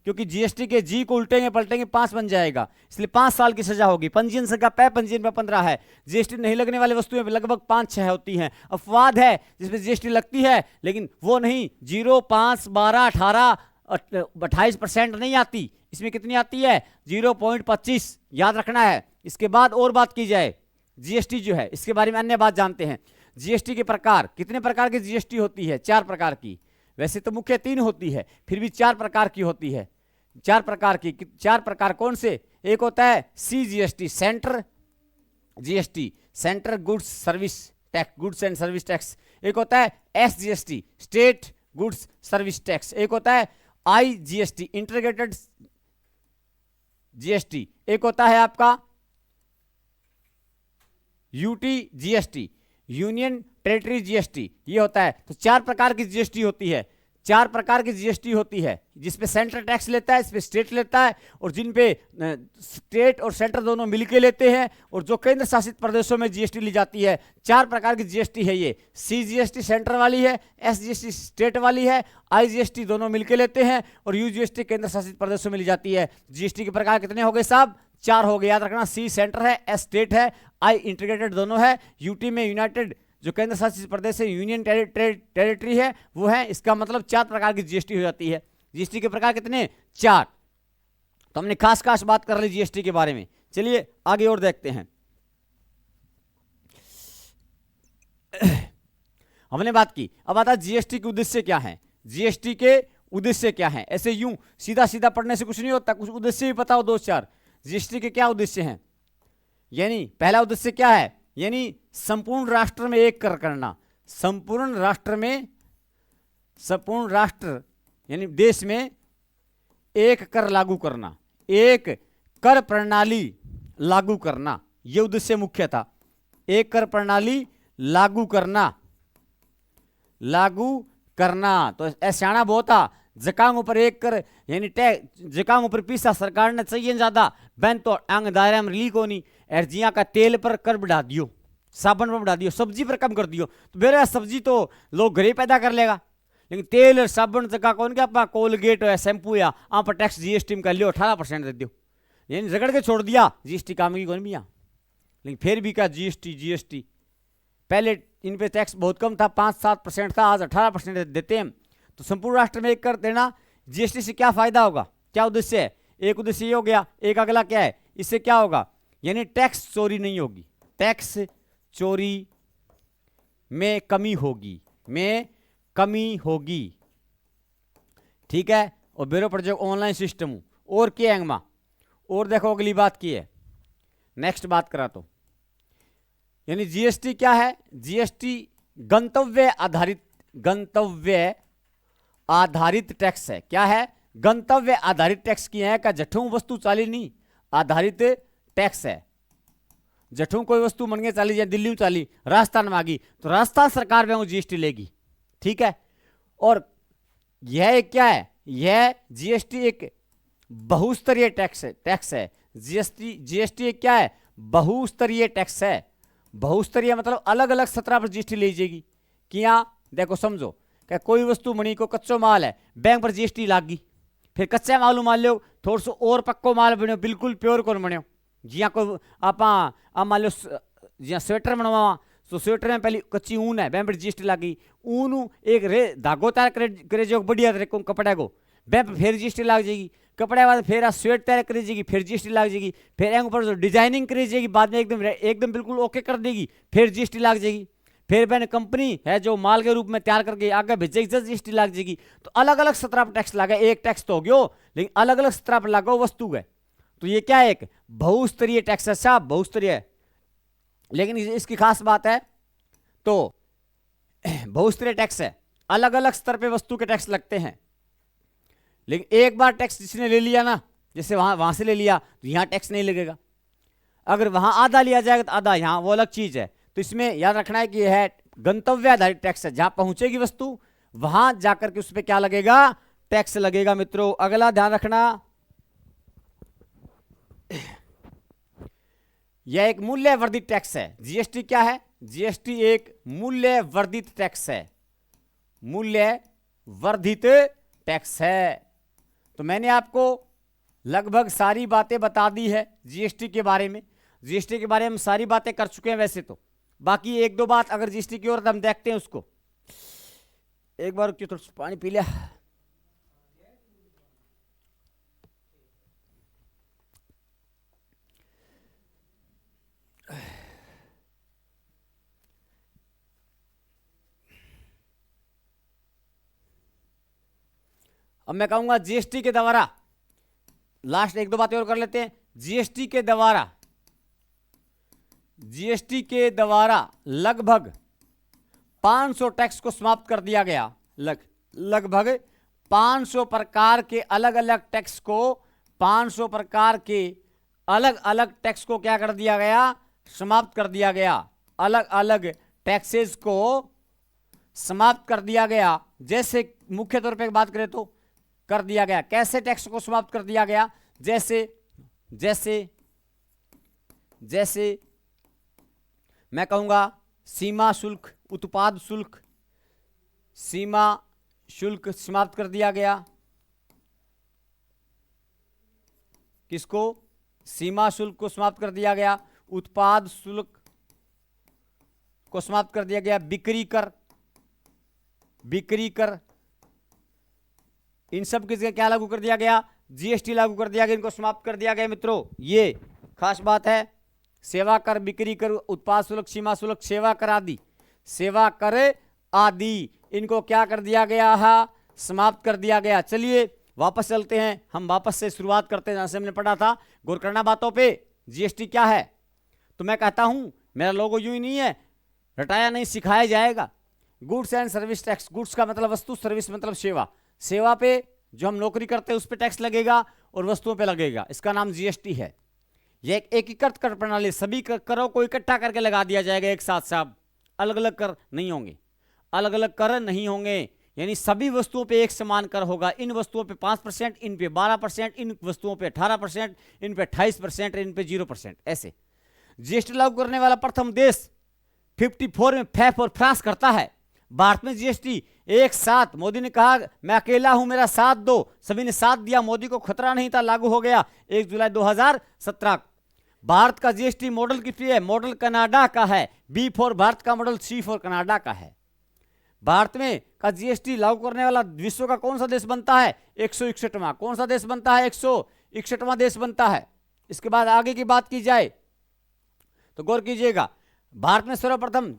क्योंकि जीएसटी के जी को उल्टेंगे पलटेंगे 5 बन जाएगा, इसलिए 5 साल की सजा होगी। पंजीयन संख्या पै पंजीयन में 15 है। जीएसटी नहीं लगने वाली वस्तुएं लगभग 5-6 होती हैं। अपवाद है जिसमें जीएसटी लगती है लेकिन वो नहीं 0, 5, 12, 18, 28% नहीं आती, इसमें कितनी आती है 0.25, याद रखना है। इसके बाद और बात की जाए, जीएसटी जो है इसके बारे में अन्य बात जानते हैं। जीएसटी के प्रकार, कितने प्रकार की जीएसटी होती है, 4 प्रकार की, वैसे तो मुख्य 3 होती है फिर भी 4 प्रकार की होती है। 4 प्रकार की, 4 प्रकार कौन से, एक होता है CGST centre GST, central goods service tax, goods and service tax. एक होता है SGST state goods service tax. एक होता है आईजीएसटी इंटीग्रेटेड जीएसटी। एक होता है आपका UT GST union territory GST, ये होता है। तो 4 प्रकार की जीएसटी होती है, 4 प्रकार की जीएसटी होती है, जिसपे सेंटर टैक्स लेता है, इस पे स्टेट लेता है, और जिन पे स्टेट और सेंटर दोनों मिलके लेते हैं, और जो केंद्र शासित प्रदेशों में जीएसटी ली जाती है। 4 प्रकार की जीएसटी है ये, सीजीएसटी सेंटर वाली है, एसजीएसटी स्टेट वाली है, आईजीएसटी दोनों मिलके लेते हैं, और यूजीएसटी केंद्र शासित प्रदेशों में ली जाती है। जीएसटी के प्रकार कितने हो गए साहब, 4 हो गए, याद रखना। सी सेंटर है, एस स्टेट है, आई इंटीग्रेटेड दोनों है, यूटी में यूनाइटेड जो केंद्र शासित प्रदेश है, यूनियन टेरिटरी है वो है। इसका मतलब 4 प्रकार की जीएसटी हो जाती है। जीएसटी के प्रकार कितने, 4। तो हमने खास खास बात कर ली जीएसटी के बारे में। चलिए आगे और देखते हैं। हमने बात की, अब आता जीएसटी के उद्देश्य क्या है, जीएसटी के उद्देश्य क्या है। ऐसे यूं सीधा सीधा पढ़ने से कुछ नहीं होता, कुछ उद्देश्य भी पता हो 2-4। जीएसटी के क्या उद्देश्य हैं, यानी पहला उद्देश्य क्या है, यानी संपूर्ण राष्ट्र में एक कर करना, संपूर्ण राष्ट्र यानी देश में एक कर लागू करना, एक कर प्रणाली लागू करना, यह उद्देश्य मुख्य था। एक कर प्रणाली लागू करना तो ऐसा बहुत था, जकांग ऊपर एक कर यानी जकांग ऊपर पीसा सरकार ने चाहिए ज्यादा बैन तो अंग दायरा में ली को नहीं, एर्जिया का तेल पर कर बढ़ा दियो, साबुन पर बढ़ा दियो, सब्जी पर कम कर दियो, तो मेरा सब्जी तो लोग घरे पैदा कर लेगा, लेकिन तेल और साबुन जगह कौन क्या अपना कोलगेट या शैम्पू या आप पर टैक्स जीएसटी में कर लियो 18% दे दियो, यानी रगड़ के छोड़ दिया। जीएसटी काम की कौन भी यहाँ, लेकिन फिर भी क्या जीएसटी पहले इन पे टैक्स बहुत कम था, 5-7% था, आज 18% देते हैं। तो संपूर्ण राष्ट्र में एक कर देना, जीएसटी से क्या फायदा होगा, क्या उद्देश्य है, एक उद्देश्य ये हो गया। एक अगला क्या है, इससे क्या होगा, यानी टैक्स चोरी नहीं होगी, टैक्स चोरी में कमी होगी, ठीक है। और ब्यूरो प्रोजेक्ट ऑनलाइन सिस्टम और क्या है, और देखो अगली बात की है, नेक्स्ट बात करा तो, यानी जीएसटी क्या है? जीएसटी गंतव्य आधारित टैक्स है। क्या है? गंतव्य आधारित टैक्स की है का जठों वस्तु चाली नहीं आधारित टैक्स है। जठों कोई वस्तु मन के चाली जाए, दिल्ली में चाली, राजस्थान में आ गई तो राजस्थान सरकार में जीएसटी लेगी, ठीक है। और यह क्या है? यह जीएसटी एक बहुस्तरीय टैक्स है। जीएसटी एक क्या है? बहुस्तरीय टैक्स है। बहुस्तरीय मतलब अलग अलग सतह पर जीएसटी ली जाएगी। कि यहाँ देखो समझो कि कोई वस्तु मनी को कच्चो माल है, बैंक पर जीएसटी लागी, फिर कच्चा माल मान लो थोड़ा सा और पक्को माल बनो, बिल्कुल प्योर कौन बनो, जिया कोई आप मान लो जिया स्वेटर बनवा तो स्वेटर में पहले कच्ची ऊन है, बैंक पर जीएसटी लागी, ऊन एक धागो तैयार करे जो बढ़िया तरीके कपड़े को, बैंक पर फिर जीएसटी लाग जाएगी। कपड़े बाद फिर आप स्वेट तैयार करी जाएगी, फिर जीएसटी लाग जाएगी। फिर एक ऊपर जो डिजाइनिंग करी जाएगी बाद में एकदम बिल्कुल ओके कर देगी, फिर जीएसटी लाग जाएगी। फिर मैंने कंपनी है जो माल के रूप में तैयार करके आगे भेजेगी, जीएसटी लाग जाएगी। तो अलग अलग सतह पर टैक्स लगा, एक टैक्स तो हो गयो लेकिन अलग अलग सतह पर लागो वस्तु है। तो ये क्या है? एक बहुस्तरीय टैक्स है साहब, बहुस्तरीय। लेकिन इसकी खास बात है तो बहुस्तरीय टैक्स है, अलग अलग स्तर पे वस्तु के टैक्स लगते हैं। लेकिन एक बार टैक्स जिसने ले लिया ना, जैसे वहां से ले लिया तो यहां टैक्स नहीं लगेगा। अगर वहां आधा लिया जाएगा तो आधा यहां, वो अलग चीज है। तो इसमें याद रखना है कि यह है गंतव्य आधारित टैक्स है, जहां पहुंचेगी वस्तु वहां जाकर के उस पर क्या लगेगा? टैक्स लगेगा। मित्रों अगला ध्यान रखना, यह एक मूल्य वर्धित टैक्स है। जीएसटी क्या है? जीएसटी एक मूल्य वर्धित टैक्स है, मूल्य वर्धित टैक्स है। तो मैंने आपको लगभग सारी बातें बता दी है जीएसटी के बारे में। जीएसटी के बारे में सारी बातें कर चुके हैं वैसे तो, बाकी एक दो बात अगर जीएसटी की ओर हम देखते हैं उसको। एक बार थोड़ा पानी पी लिया। अब मैं कहूंगा जीएसटी के द्वारा, लास्ट एक दो बातें और कर लेते हैं। जीएसटी के द्वारा लगभग 500 टैक्स को समाप्त कर दिया गया। लगभग 500 प्रकार के अलग अलग टैक्स को, 500 प्रकार के अलग अलग टैक्स को क्या कर दिया गया? समाप्त कर दिया गया। अलग अलग टैक्सेस को समाप्त कर दिया गया। जैसे मुख्य तौर पे बात करें तो कर दिया गया। कैसे टैक्स को समाप्त कर दिया गया? जैसे मैं कहूंगा सीमा शुल्क, उत्पाद शुल्क, सीमा शुल्क समाप्त कर दिया गया। किसको? सीमा शुल्क को समाप्त कर दिया गया। उत्पाद शुल्क को समाप्त कर दिया गया। बिक्री कर इन सब की जगह क्या लागू कर दिया गया? जीएसटी लागू कर दिया गया, इनको समाप्त कर दिया गया। मित्रों ये खास बात है। सेवा कर, बिक्री कर, उत्पाद शुल्क, सीमा शुल्क, सेवा कर आदि इनको क्या कर दिया गया है? समाप्त कर दिया गया। चलिए वापस चलते हैं, हम वापस से शुरुआत करते हैं जहां से हमने पढ़ा था। गौर करना बातों पे। जीएसटी क्या है? तो मैं कहता हूं मेरा लोगो यूं ही नहीं है, रटाया नहीं सिखाया जाएगा। Goods and service tax, goods का मतलब वस्तु, सर्विस मतलब सेवा। सेवा पे जो हम नौकरी करते हैं उस पे टैक्स लगेगा और वस्तुओं पे लगेगा। इसका नाम जीएसटी है। यह एक एकीकृत कर प्रणाली, सभी करों को इकट्ठा करके लगा दिया जाएगा एक साथ। साहब अलग अलग कर नहीं होंगे, अलग अलग कर नहीं होंगे, यानी सभी वस्तुओं पे एक समान कर होगा। इन वस्तुओं पे 5%, इन पे 12%, इन वस्तुओं पे 18%, इन पे 28%, इन पे 0%। ऐसे जीएसटी लागू करने वाला प्रथम देश 54 में फैफ और फ्रांस करता है। भारत में जीएसटी एक साथ, मोदी ने कहा मैं अकेला हूं, मेरा साथ दो, सभी ने साथ दिया, मोदी को खतरा नहीं था, लागू हो गया 1 जुलाई 2017। भारत का जीएसटी मॉडल किसकी है? मॉडल कनाडा का है। बी फॉर भारत का मॉडल, सी फॉर कनाडा का है। भारत में का जीएसटी लागू करने वाला विश्व का कौन सा देश बनता है? 161वां। कौन सा देश बनता है? 161वां देश बनता है। इसके बाद आगे की बात की जाए तो गौर कीजिएगा, भारत में सर्वप्रथम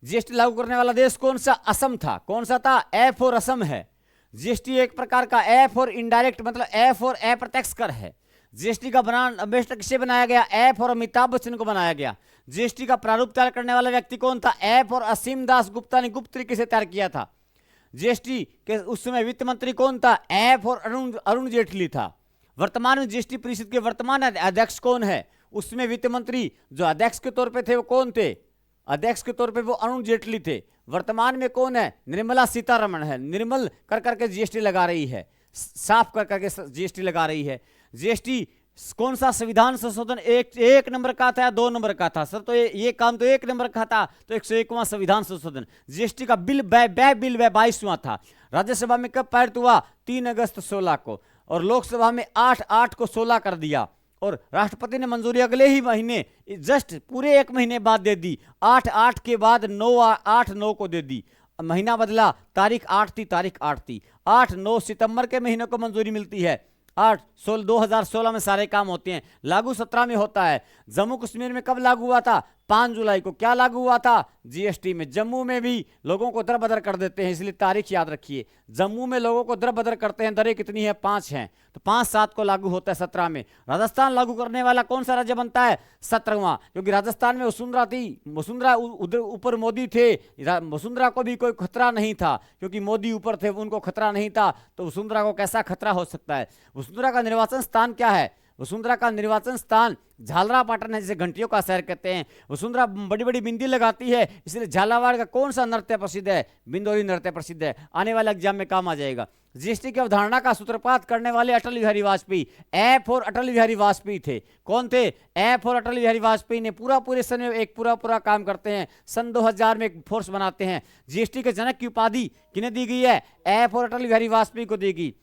जीएसटी लागू करने वाला देश कौन सा? असम था। कौन सा था? ए फॉर असम है। जीएसटी एक प्रकार का ए फॉर इनडायरेक्ट मतलब ए फॉर अप्रत्यक्ष कर है। जीएसटी का ब्रांड एम्बेसडर किसे बनाया गया? ऐप और अमिताभ बच्चन को बनाया गया। जीएसटी का प्रारूप तैयार करने वाला व्यक्ति कौन था? ऐप और असीम दास गुप्ता ने गुप्त तरीके से तैयार किया था। जीएसटी के उस समय वित्त मंत्री कौन था? ऐप और अरुण जेटली था। वर्तमान में जीएसटी परिषद के वर्तमान अध्यक्ष कौन है? उसमें वित्त मंत्री जो अध्यक्ष के तौर पे थे वो कौन थे? अध्यक्ष के तौर पे वो अरुण जेटली थे। वर्तमान में कौन है? निर्मला सीतारमण है। निर्मल कर करके जीएसटी लगा रही है, साफ कर करके जीएसटी लगा रही है। जीएसटी कौन सा संविधान संशोधन एक नंबर का था या 2 नंबर का था? सर तो ये काम तो 1 नंबर का था, तो 101वां संविधान संशोधन। जीएसटी का बिल 22वां था। राज्यसभा में कब पारित हुआ? 3 अगस्त 16 को, और लोकसभा में 8 को 16 कर दिया, और राष्ट्रपति ने मंजूरी अगले ही महीने, जस्ट पूरे 1 महीने बाद दे दी। 8 के बाद 8/9 को दे दी। महीना बदला, तारीख 8 थी, 8-9 सितंबर के महीने को मंजूरी मिलती है। 2016 में सारे काम होते हैं। लागू 17 में होता है। जम्मू कश्मीर में कब लागू हुआ था? 5 जुलाई को। क्या लागू हुआ था? जीएसटी में। जम्मू में भी लोगों को दर बदर कर देते हैं, इसलिए तारीख याद रखिए। जम्मू में लोगों को दर बदर करते हैं। दरें कितनी है? 5 हैं, तो 5-7 को लागू होता है 17 में। राजस्थान लागू करने वाला कौन सा राज्य बनता है? 17वां, क्योंकि राजस्थान में वसुंधरा थी। वसुंधरा उधर ऊपर मोदी थे। वसुंधरा को भी कोई खतरा नहीं था, क्योंकि मोदी ऊपर थे, उनको खतरा नहीं था, तो वसुंधरा को कैसा खतरा हो सकता है? वसुंधरा का निर्वाचन स्थान क्या है? वसुंधरा का निर्वाचन स्थान झालरापाटन है, जिसे घंटियों का शहर कहते हैं। वसुंधरा बड़ी बड़ी बिंदी लगाती है, इसलिए झालावाड़ का कौन सा नृत्य प्रसिद्ध है? बिंदोरी नृत्य प्रसिद्ध है। आने वाले एग्जाम में काम आ जाएगा। जीएसटी की अवधारणा का सूत्रपात करने वाले अटल बिहारी वाजपेयी, ऐप और अटल बिहारी वाजपेयी थे। कौन थे? ऐप और अटल बिहारी वाजपेयी ने पूरे सन में एक पूरा काम करते हैं। सन 2000 में एक फोर्स बनाते हैं। जीएसटी के जनक की उपाधि किन्हें दी गई है? ऐप और अटल बिहारी वाजपेयी को दी गई।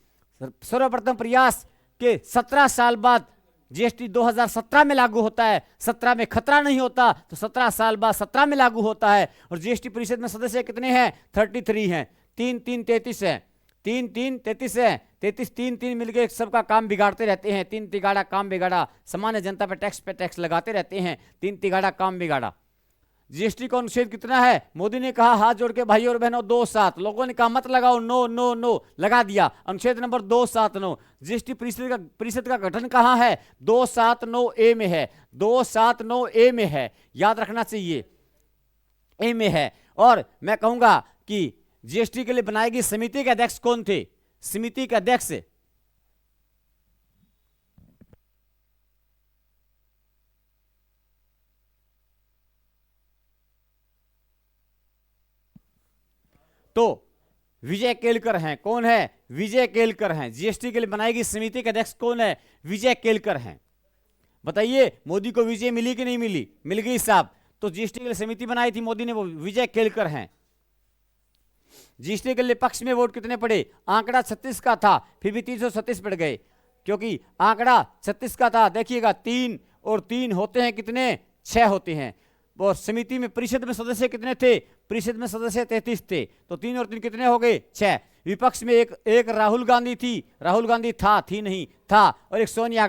सर्वप्रथम प्रयास के 17 साल बाद जीएसटी 2017 में लागू होता है। 17 में खतरा नहीं होता, तो 17 साल बाद 17 में लागू होता है। और जीएसटी परिषद में सदस्य कितने हैं? 33 हैं। 3-3 33 है। 3-3 33 है। 33 3-3 मिलकर सबका काम बिगाड़ते रहते हैं। 3 तिगाड़ा काम बिगाड़ा। सामान्य जनता पे टैक्स लगाते रहते हैं। 3 तिगाड़ा काम बिगाड़ा। जीएसटी का अनुच्छेद कितना है? मोदी ने कहा हाथ जोड़ के भाई और बहनों 2-7। लोगों ने कहा मत लगाओ, नो नो नो, लगा दिया। अनुच्छेद नंबर 279। जीएसटी परिषद का गठन कहाँ है? 279A में है। 279A में है, याद रखना चाहिए, ए में है। और मैं कहूंगा कि जीएसटी के लिए बनाई गई समिति के अध्यक्ष कौन थे? समिति के अध्यक्ष तो विजय केलकर हैं। कौन है? विजय केलकर हैं। जीएसटी के लिए बनाई गई समिति के अध्यक्ष कौन है? विजय केलकर हैं। बताइए, मोदी को विजय मिली कि नहीं मिली? मिल गई साहब। तो जीएसटी के लिए समिति बनाई थी मोदी ने, वो विजय केलकर हैं। जीएसटी के लिए पक्ष में वोट कितने पड़े? आंकड़ा 36 का था, फिर भी 336 पड़ गए, क्योंकि आंकड़ा 36 का था। देखिएगा, 3 और 3 होते हैं कितने? 6 होते हैं। और समिति में परिषद में सदस्य कितने थे? परिषद में सदस्य 33 थे, तो 3 और 3 कितने हो गए? 6। विपक्ष में एक राहुल गांधी थी। राहुल गांधी थी नहीं, था। और एक सोनिया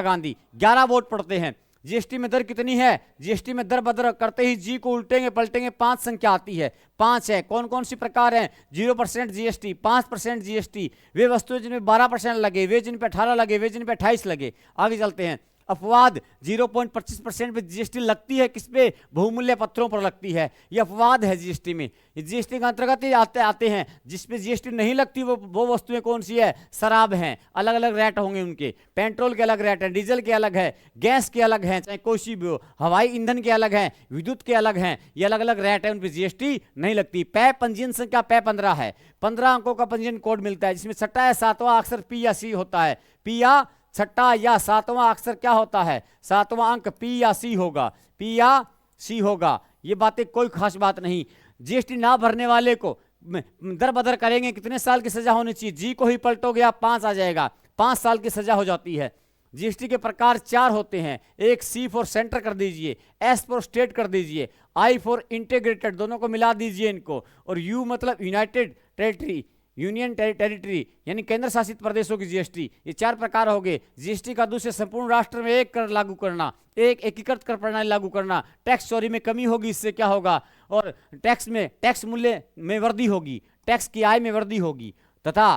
गांधी, 11 वोट पड़ते हैं। जीएसटी में दर कितनी है? जीएसटी में दर बदर करते ही जी को उल्टेंगे पलटेंगे 5 संख्या आती है। 5 है। कौन कौन सी प्रकार है? 0% जीएसटी, 5% जीएसटी, वे वस्तुएं जिनमें 12% लगे, वे जिन पे 18 लगे, वे जिन पे 28 लगे। आगे चलते हैं। अपवाद 0.25% पे जीएसटी लगती है। किस पे? बहुमूल्य पत्रों पर लगती है। ये अपवाद है जीएसटी में। जीएसटी के अंतर्गत ही आते हैं। जिसपे जीएसटी नहीं लगती वो वस्तुएं कौन सी है? शराब है। अलग अलग रेट होंगे उनके। पेट्रोल के अलग रेट है, डीजल के अलग है, गैस के अलग है, चाहे कोई सी भी हो, हवाई ईंधन के अलग है, विद्युत के अलग हैं। ये अलग अलग रेट है, उन पर जीएसटी नहीं लगती। पंजीयन संख्या 15 है। 15 अंकों का पंजीयन कोड मिलता है, जिसमें 6वां या 7वां अक्षर पी या सी होता है। पी या 6वां या 7वां अक्षर क्या होता है? 7वां अंक पी या सी होगा। पी या सी होगा। ये बातें कोई खास बात नहीं। जीएसटी ना भरने वाले को दर बदर करेंगे, कितने साल की सजा होनी चाहिए? जी को ही पलटोगे आप 5 आ जाएगा, 5 साल की सजा हो जाती है। जीएसटी के प्रकार 4 होते हैं। एक सी फॉर सेंटर कर दीजिए, एस फॉर स्टेट कर दीजिए, आई फॉर इंटीग्रेटेड, दोनों को मिला दीजिए इनको, और यू मतलब यूनाइटेड टेरिटरी, यूनियन टेरिटरी यानी केंद्र शासित प्रदेशों की जीएसटी। ये 4 प्रकार हो गए। जीएसटी का दूसरे संपूर्ण राष्ट्र में एक कर लागू करना, एक एकीकृत कर प्रणाली लागू करना। टैक्स चोरी में कमी होगी, इससे क्या होगा? और टैक्स मूल्य में वृद्धि होगी, टैक्स की आय में वृद्धि होगी, तथा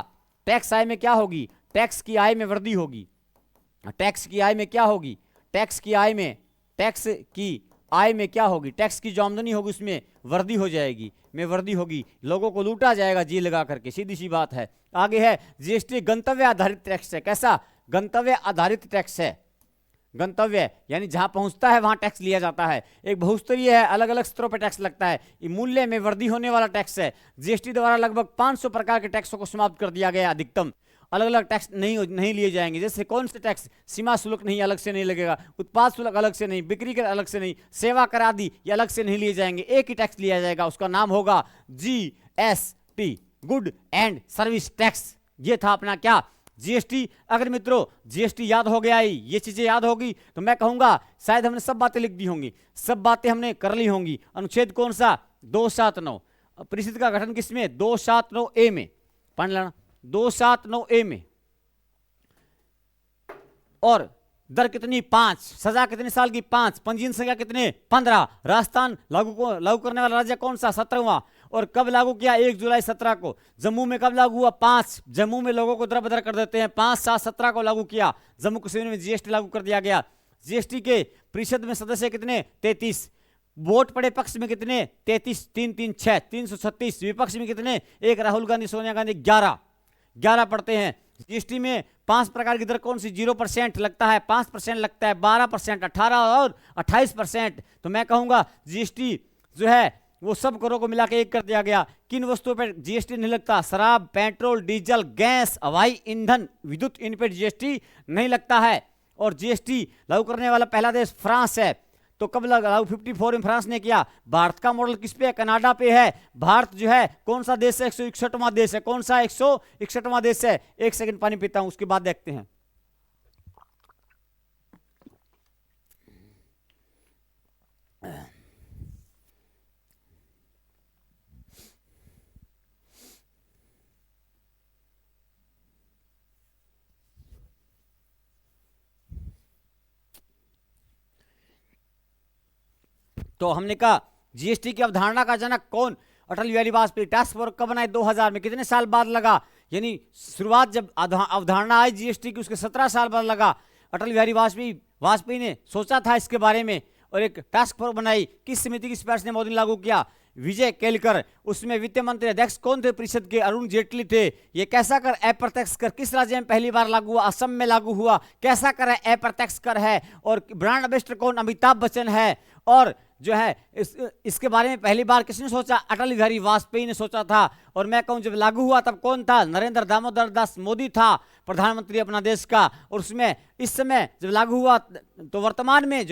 टैक्स आय में क्या होगी? टैक्स की आय में वृद्धि होगी। टैक्स की आय में क्या होगी, टैक्स की आय में क्या होगी, टैक्स की जो आमदनी होगी उसमें वृद्धि हो जाएगी, में वृद्धि होगी, लोगों को लूटा जाएगा जी लगा करके, सीधी सी बात है। आगे है जीएसटी गंतव्य आधारित टैक्स है। कैसा, गंतव्य आधारित टैक्स है। गंतव्य यानी जहां पहुंचता है वहां टैक्स लिया जाता है। एक बहुस्तरीय है, अलग अलग स्तरों पर टैक्स लगता है। ये मूल्य में वृद्धि होने वाला टैक्स है। जीएसटी द्वारा लगभग 500 प्रकार के टैक्सों को समाप्त कर दिया गया। अधिकतम अलग अलग टैक्स नहीं लिए जाएंगे। जैसे कौन से टैक्स, सीमा शुल्क नहीं, अलग से नहीं लगेगा, उत्पाद शुल्क अलग से नहीं, बिक्री कर अलग से नहीं, सेवा कर आदि ये अलग से नहीं लिए जाएंगे। एक ही टैक्स लिया जाएगा, उसका नाम होगा GST, good and service tax. ये था अपना क्या, जीएसटी। अगर मित्रों जीएसटी याद हो गया, ये चीजें याद होगी तो मैं कहूंगा शायद हमने सब बातें लिख दी होंगी, सब बातें हमने कर ली होंगी। अनुच्छेद कौन सा, 279। परिषद का गठन किसमें, 279A में, पढ़ लेना 279A में। और दर कितनी, 5। सजा कितने साल की, 5। पंजीयन संख्या कितने, 15। राजस्थान लागू करने वाला राज्य कौन सा, 17वां। और कब लागू किया, 1 जुलाई 17 को। जम्मू में कब लागू हुआ, 5। जम्मू में लोगों को दर बदर कर देते हैं, 5 7 17 को लागू किया। जम्मू कश्मीर में जीएसटी लागू कर दिया गया। जीएसटी के परिषद में सदस्य कितने, 33। वोट पड़े पक्ष में कितने, 33, 3 3 6, 336। विपक्ष में कितने, 1 राहुल गांधी, सोनिया गांधी, 11 पड़ते हैं। जीएसटी में 5 प्रकार की दर कौन सी, 0% लगता है, 5% लगता है, 12%, 18 और 28%। तो मैं कहूंगा जीएसटी जो है वो सब करों को मिला के एक कर दिया गया। किन वस्तुओं पर जीएसटी नहीं लगता, शराब, पेट्रोल, डीजल, गैस, हवाई ईंधन, विद्युत, इन पर जीएसटी नहीं लगता है। और जीएसटी लागू करने वाला पहला देश फ्रांस है। तो कब लागू, 54 में फ्रांस ने किया। भारत का मॉडल किस पे है, कनाडा पे है। भारत जो है कौन सा देश है, 161वां देश है। कौन सा 161वां देश है। 1 सेकंड पानी पीता हूं, उसके बाद देखते हैं। तो हमने कहा जीएसटी की अवधारणा का जनक कौन, अटल बिहारी वाजपेयी। टास्क फोर्स कब बनाए, 2000 में। कितने साल बाद लगा, यानी शुरुआत जब अवधारणा आई जीएसटी की उसके 17 साल बाद लगा। अटल बिहारी वाजपेयी ने सोचा था इसके बारे में और एक टास्क फोर्स बनाई। किस समिति की सिफारिश ने मोदी ने लागू किया, विजय केलकर। उसमें वित्त मंत्री अध्यक्ष कौन थे, परिषद के अरुण जेटली थे। ये कैसा कर, अप्रत्यक्ष कर, किस राज्य में पहली बार लागू हुआ, असम में लागू हुआ। कैसा कर है, अप्रत्यक्ष कर है। और ब्रांड एम्बेसडर कौन, अमिताभ बच्चन है। और जो है इसके बारे में पहली बार किसने सोचा, अटल बिहारी वाजपेयी ने सोचा था। और मैं कहूं जब लागू हुआ तब कौन था, नरेंद्र दामोदर दास मोदी था प्रधानमंत्री अपना देश का। और उसमें इस समय जब लागू हुआ तो वर्तमान में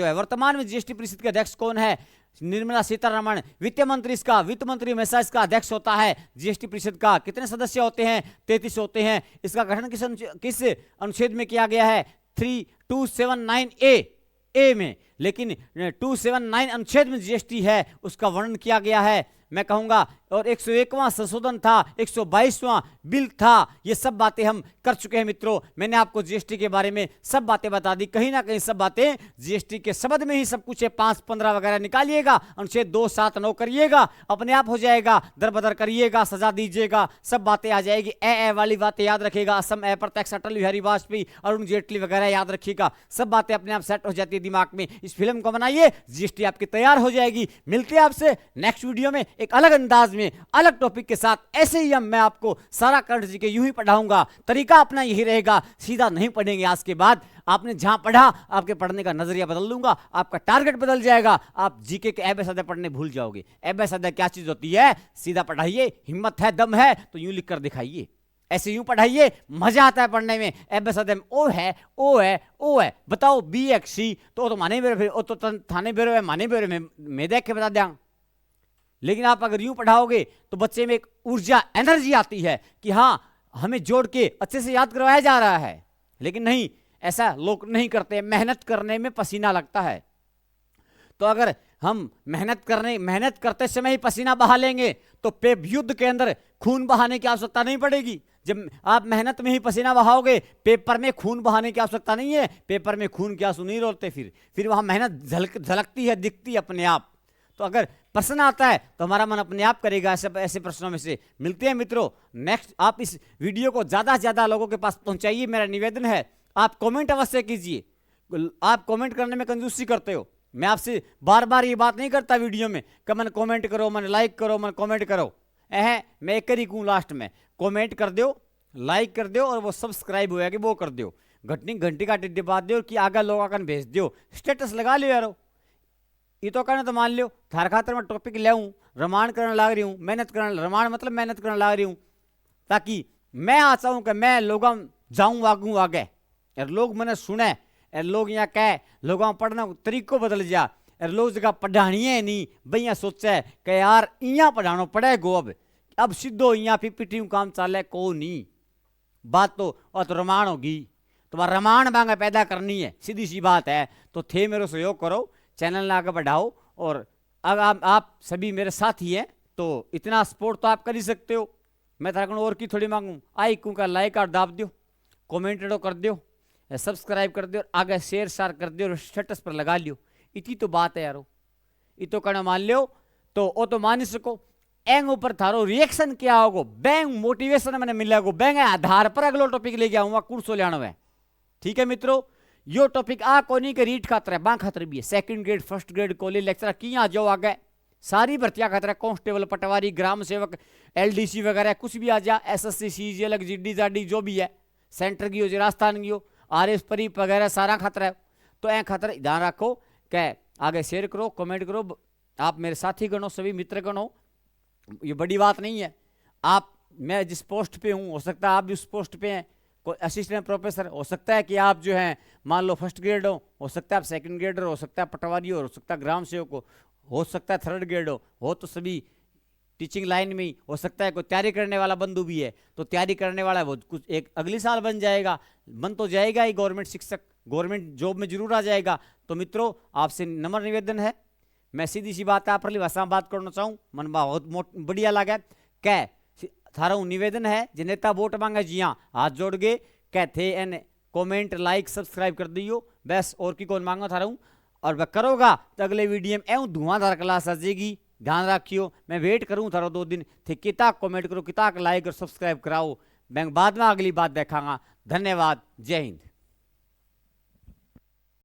जीएसटी परिषद के अध्यक्ष कौन है, निर्मला सीतारमण। वित्त मंत्री हमेशा इसका अध्यक्ष होता है जीएसटी परिषद का। कितने सदस्य होते हैं, 33 होते हैं। इसका गठन किस अनुच्छेद में किया गया है, 279A में। लेकिन 279 अनुच्छेद में जीएसटी है, उसका वर्णन किया गया है मैं कहूंगा। और 101वां संशोधन था, 122वां बिल था। ये सब बातें हम कर चुके हैं मित्रों। मैंने आपको जीएसटी के बारे में सब बातें बता दी। कहीं ना कहीं सब बातें जीएसटी के शब्द में ही सब कुछ है। 5 15 वगैरह निकालिएगा, अनुच्छेद 279 करिएगा, अपने आप हो जाएगा। दर बदर करिएगा, सजा दीजिएगा, सब बातें आ जाएगी। ए वाली बातें याद रखिएगा, असम अप्रत्यक्ष, अटल बिहारी वाजपेयी, अरुण जेटली वगैरह याद रखिएगा। सब बातें अपने आप सेट हो जाती है दिमाग में। इस फिल्म को बनाइए, जीएसटी आपकी तैयार हो जाएगी। मिलते हैं आपसे नेक्स्ट वीडियो में एक अलग अंदाज में, अलग टॉपिक के साथ। ऐसे ही मैं आपको सारा करंट जीके यूं ही पढ़ाऊंगा। तरीका अपना यही रहेगा, सीधा नहीं पढ़ेंगे। आज के बाद आपने जहां पढ़ा, आपके पढ़ने का नजरिया बदल दूंगा, आपका टारगेट बदल जाएगा। आप जीके के एबेसदा पढ़ने भूल जाओगे। एबेसदा क्या चीज होती है, सीधा पढ़ाइए। हिम्मत है, दम है तो यूं लिख कर दिखाइए, ऐसे यूं पढ़ाइए, मजा आता है पढ़ने में। एबेसदा में ओ है, ओ है, ओ है, बताओ बी एक सी तो माने बेरो, ओ तो थाने बेरो है, माने बेरो में मैं देख के बता दें। लेकिन आप अगर यूं पढ़ाओगे तो बच्चे में एक ऊर्जा, एनर्जी आती है कि हाँ हमें जोड़ के अच्छे से याद करवाया जा रहा है। लेकिन नहीं, ऐसा लोग नहीं करते। मेहनत करने में पसीना लगता है। तो अगर हम मेहनत करते समय ही पसीना बहा लेंगे तो युद्ध के अंदर खून बहाने की आवश्यकता नहीं पड़ेगी। जब आप मेहनत में ही पसीना बहाओगे, पेपर में खून बहाने की आवश्यकता नहीं है। पेपर में खून के आंसू नहीं रोते, फिर वहां मेहनत झलकती है, दिखती अपने आप। तो अगर प्रश्न आता है तो हमारा मन अपने आप करेगा ऐसे प्रश्नों में से। मिलते हैं मित्रों नेक्स्ट। आप इस वीडियो को ज़्यादा से ज़्यादा लोगों के पास पहुंचाइए, मेरा निवेदन है। आप कमेंट अवश्य कीजिए। आप कमेंट करने में कंजूसी करते हो। मैं आपसे बार बार ये बात नहीं करता वीडियो में कि मन कमेंट करो, मन लाइक करो, मन कमेंट करो। मैं एक ही कहूँ लास्ट में, कमेंट कर दो, लाइक कर दो और वो सब्सक्राइब हो कि वो कर दो, घंटी का टिड्डी बात दो कि आगे लोग आकर भेज दो, स्टेटस लगा लियो यारो। ये तो कहना तो मान लियो थार खातर मैं टॉपिक ले रमाण करने लग रही हूँ, मेहनत करने, रमाण मतलब मेहनत करने लग रही हूँ, ताकि मैं आ चाहूँ कि मैं लोगों जाऊँ आगू आगे और लोग मैंने सुने और लोग यहाँ कह लोगों पढ़ना तरीको बदल जा और लोग जगह पढ़ानी है नहीं भाई यहाँ सोचा कि यार यहाँ पढ़ाना पड़ेगो। अब सीधो यहाँ पीपीटी काम चाले को नहीं बात तो और तो रमाण होगी, तुम्हारा रमाण मांगा पैदा करनी है, सीधी सी बात है। तो थे मेरे सहयोग करो, चैनल आगे बढ़ाओ और अब आप सभी मेरे साथ ही हैं तो इतना सपोर्ट तो आप कर ही सकते हो। मैं थारा और की थोड़ी मांगू, आई क्यों का लाइक और दाब दो, कमेंट कर दो, सब्सक्राइब कर दो, आगे शेयर कर दो और स्टेटस पर लगा लियो। इतनी तो बात है यारो, ये तो कहना मान लियो तो वो तो मान ही सको। एंग ऊपर थारो रिएक्शन क्या होगो, बैंक मोटिवेशन मैंने मिलेगो, बैंक आधार पर अगलो टॉपिक लेके आऊंगा कुर्सो लियानो है। ठीक है मित्रों, यो टॉपिक आ कोनी के रीड खातर है, बां खातर भी है, second grade first grade college lecture की आ जाओ आगे सारी भर्तियां खातर है, कांस्टेबल पटवारी ग्राम सेवक एलडीसी वगैरह कुछ भी आ जा, एसएससी सीजीएल जीडी जाडी जो भी है, सेंटर की हो राजस्थान की हो आरएस परी वगैरह सारा खातर है। तो ए खातर ध्यान रखो कि आगे शेयर करो, कमेंट करो, आप मेरे साथी गणो, सभी मित्र गणो, ये बड़ी बात नहीं है। आप मैं जिस पोस्ट पे हूँ हो सकता है आप भी उस पोस्ट पे हैं, कोई असिस्टेंट प्रोफेसर हो सकता है कि आप जो है मान लो फर्स्ट ग्रेड हो सकता है आप सेकंड ग्रेडर हो सकता है पटवारी हो सकता है ग्राम सेवक हो सकता है थर्ड ग्रेड हो तो सभी टीचिंग लाइन में ही हो सकता है। कोई तैयारी करने वाला बंधु भी है तो तैयारी करने वाला वो कुछ एक अगले साल बन जाएगा, बन तो जाएगा ही, गवर्नमेंट शिक्षक गवर्नमेंट जॉब में जरूर आ जाएगा। तो मित्रों आपसे नम्र निवेदन है, मैं सीधी सी बात आपरली भाषा में बात करना चाहूँ, मन बहुत बढ़िया लगा कै थारा निवेदन है जे नेता वोट मांगे जिया हाथ जोड़ गए कै थे एन कमेंट लाइक सब्सक्राइब कर दियो बस, और की कौन मांगो थारा और वह करोगा तो अगले वीडियो में एवं धुआंधार क्लास आ जाएगी। ध्यान रखियो, मैं वेट करूँ थारा 2 दिन थे, किता कमेंट करो, किता लाइक और सब्सक्राइब कराओ, मैं बाद में अगली बात देखांगा। धन्यवाद, जय हिंद।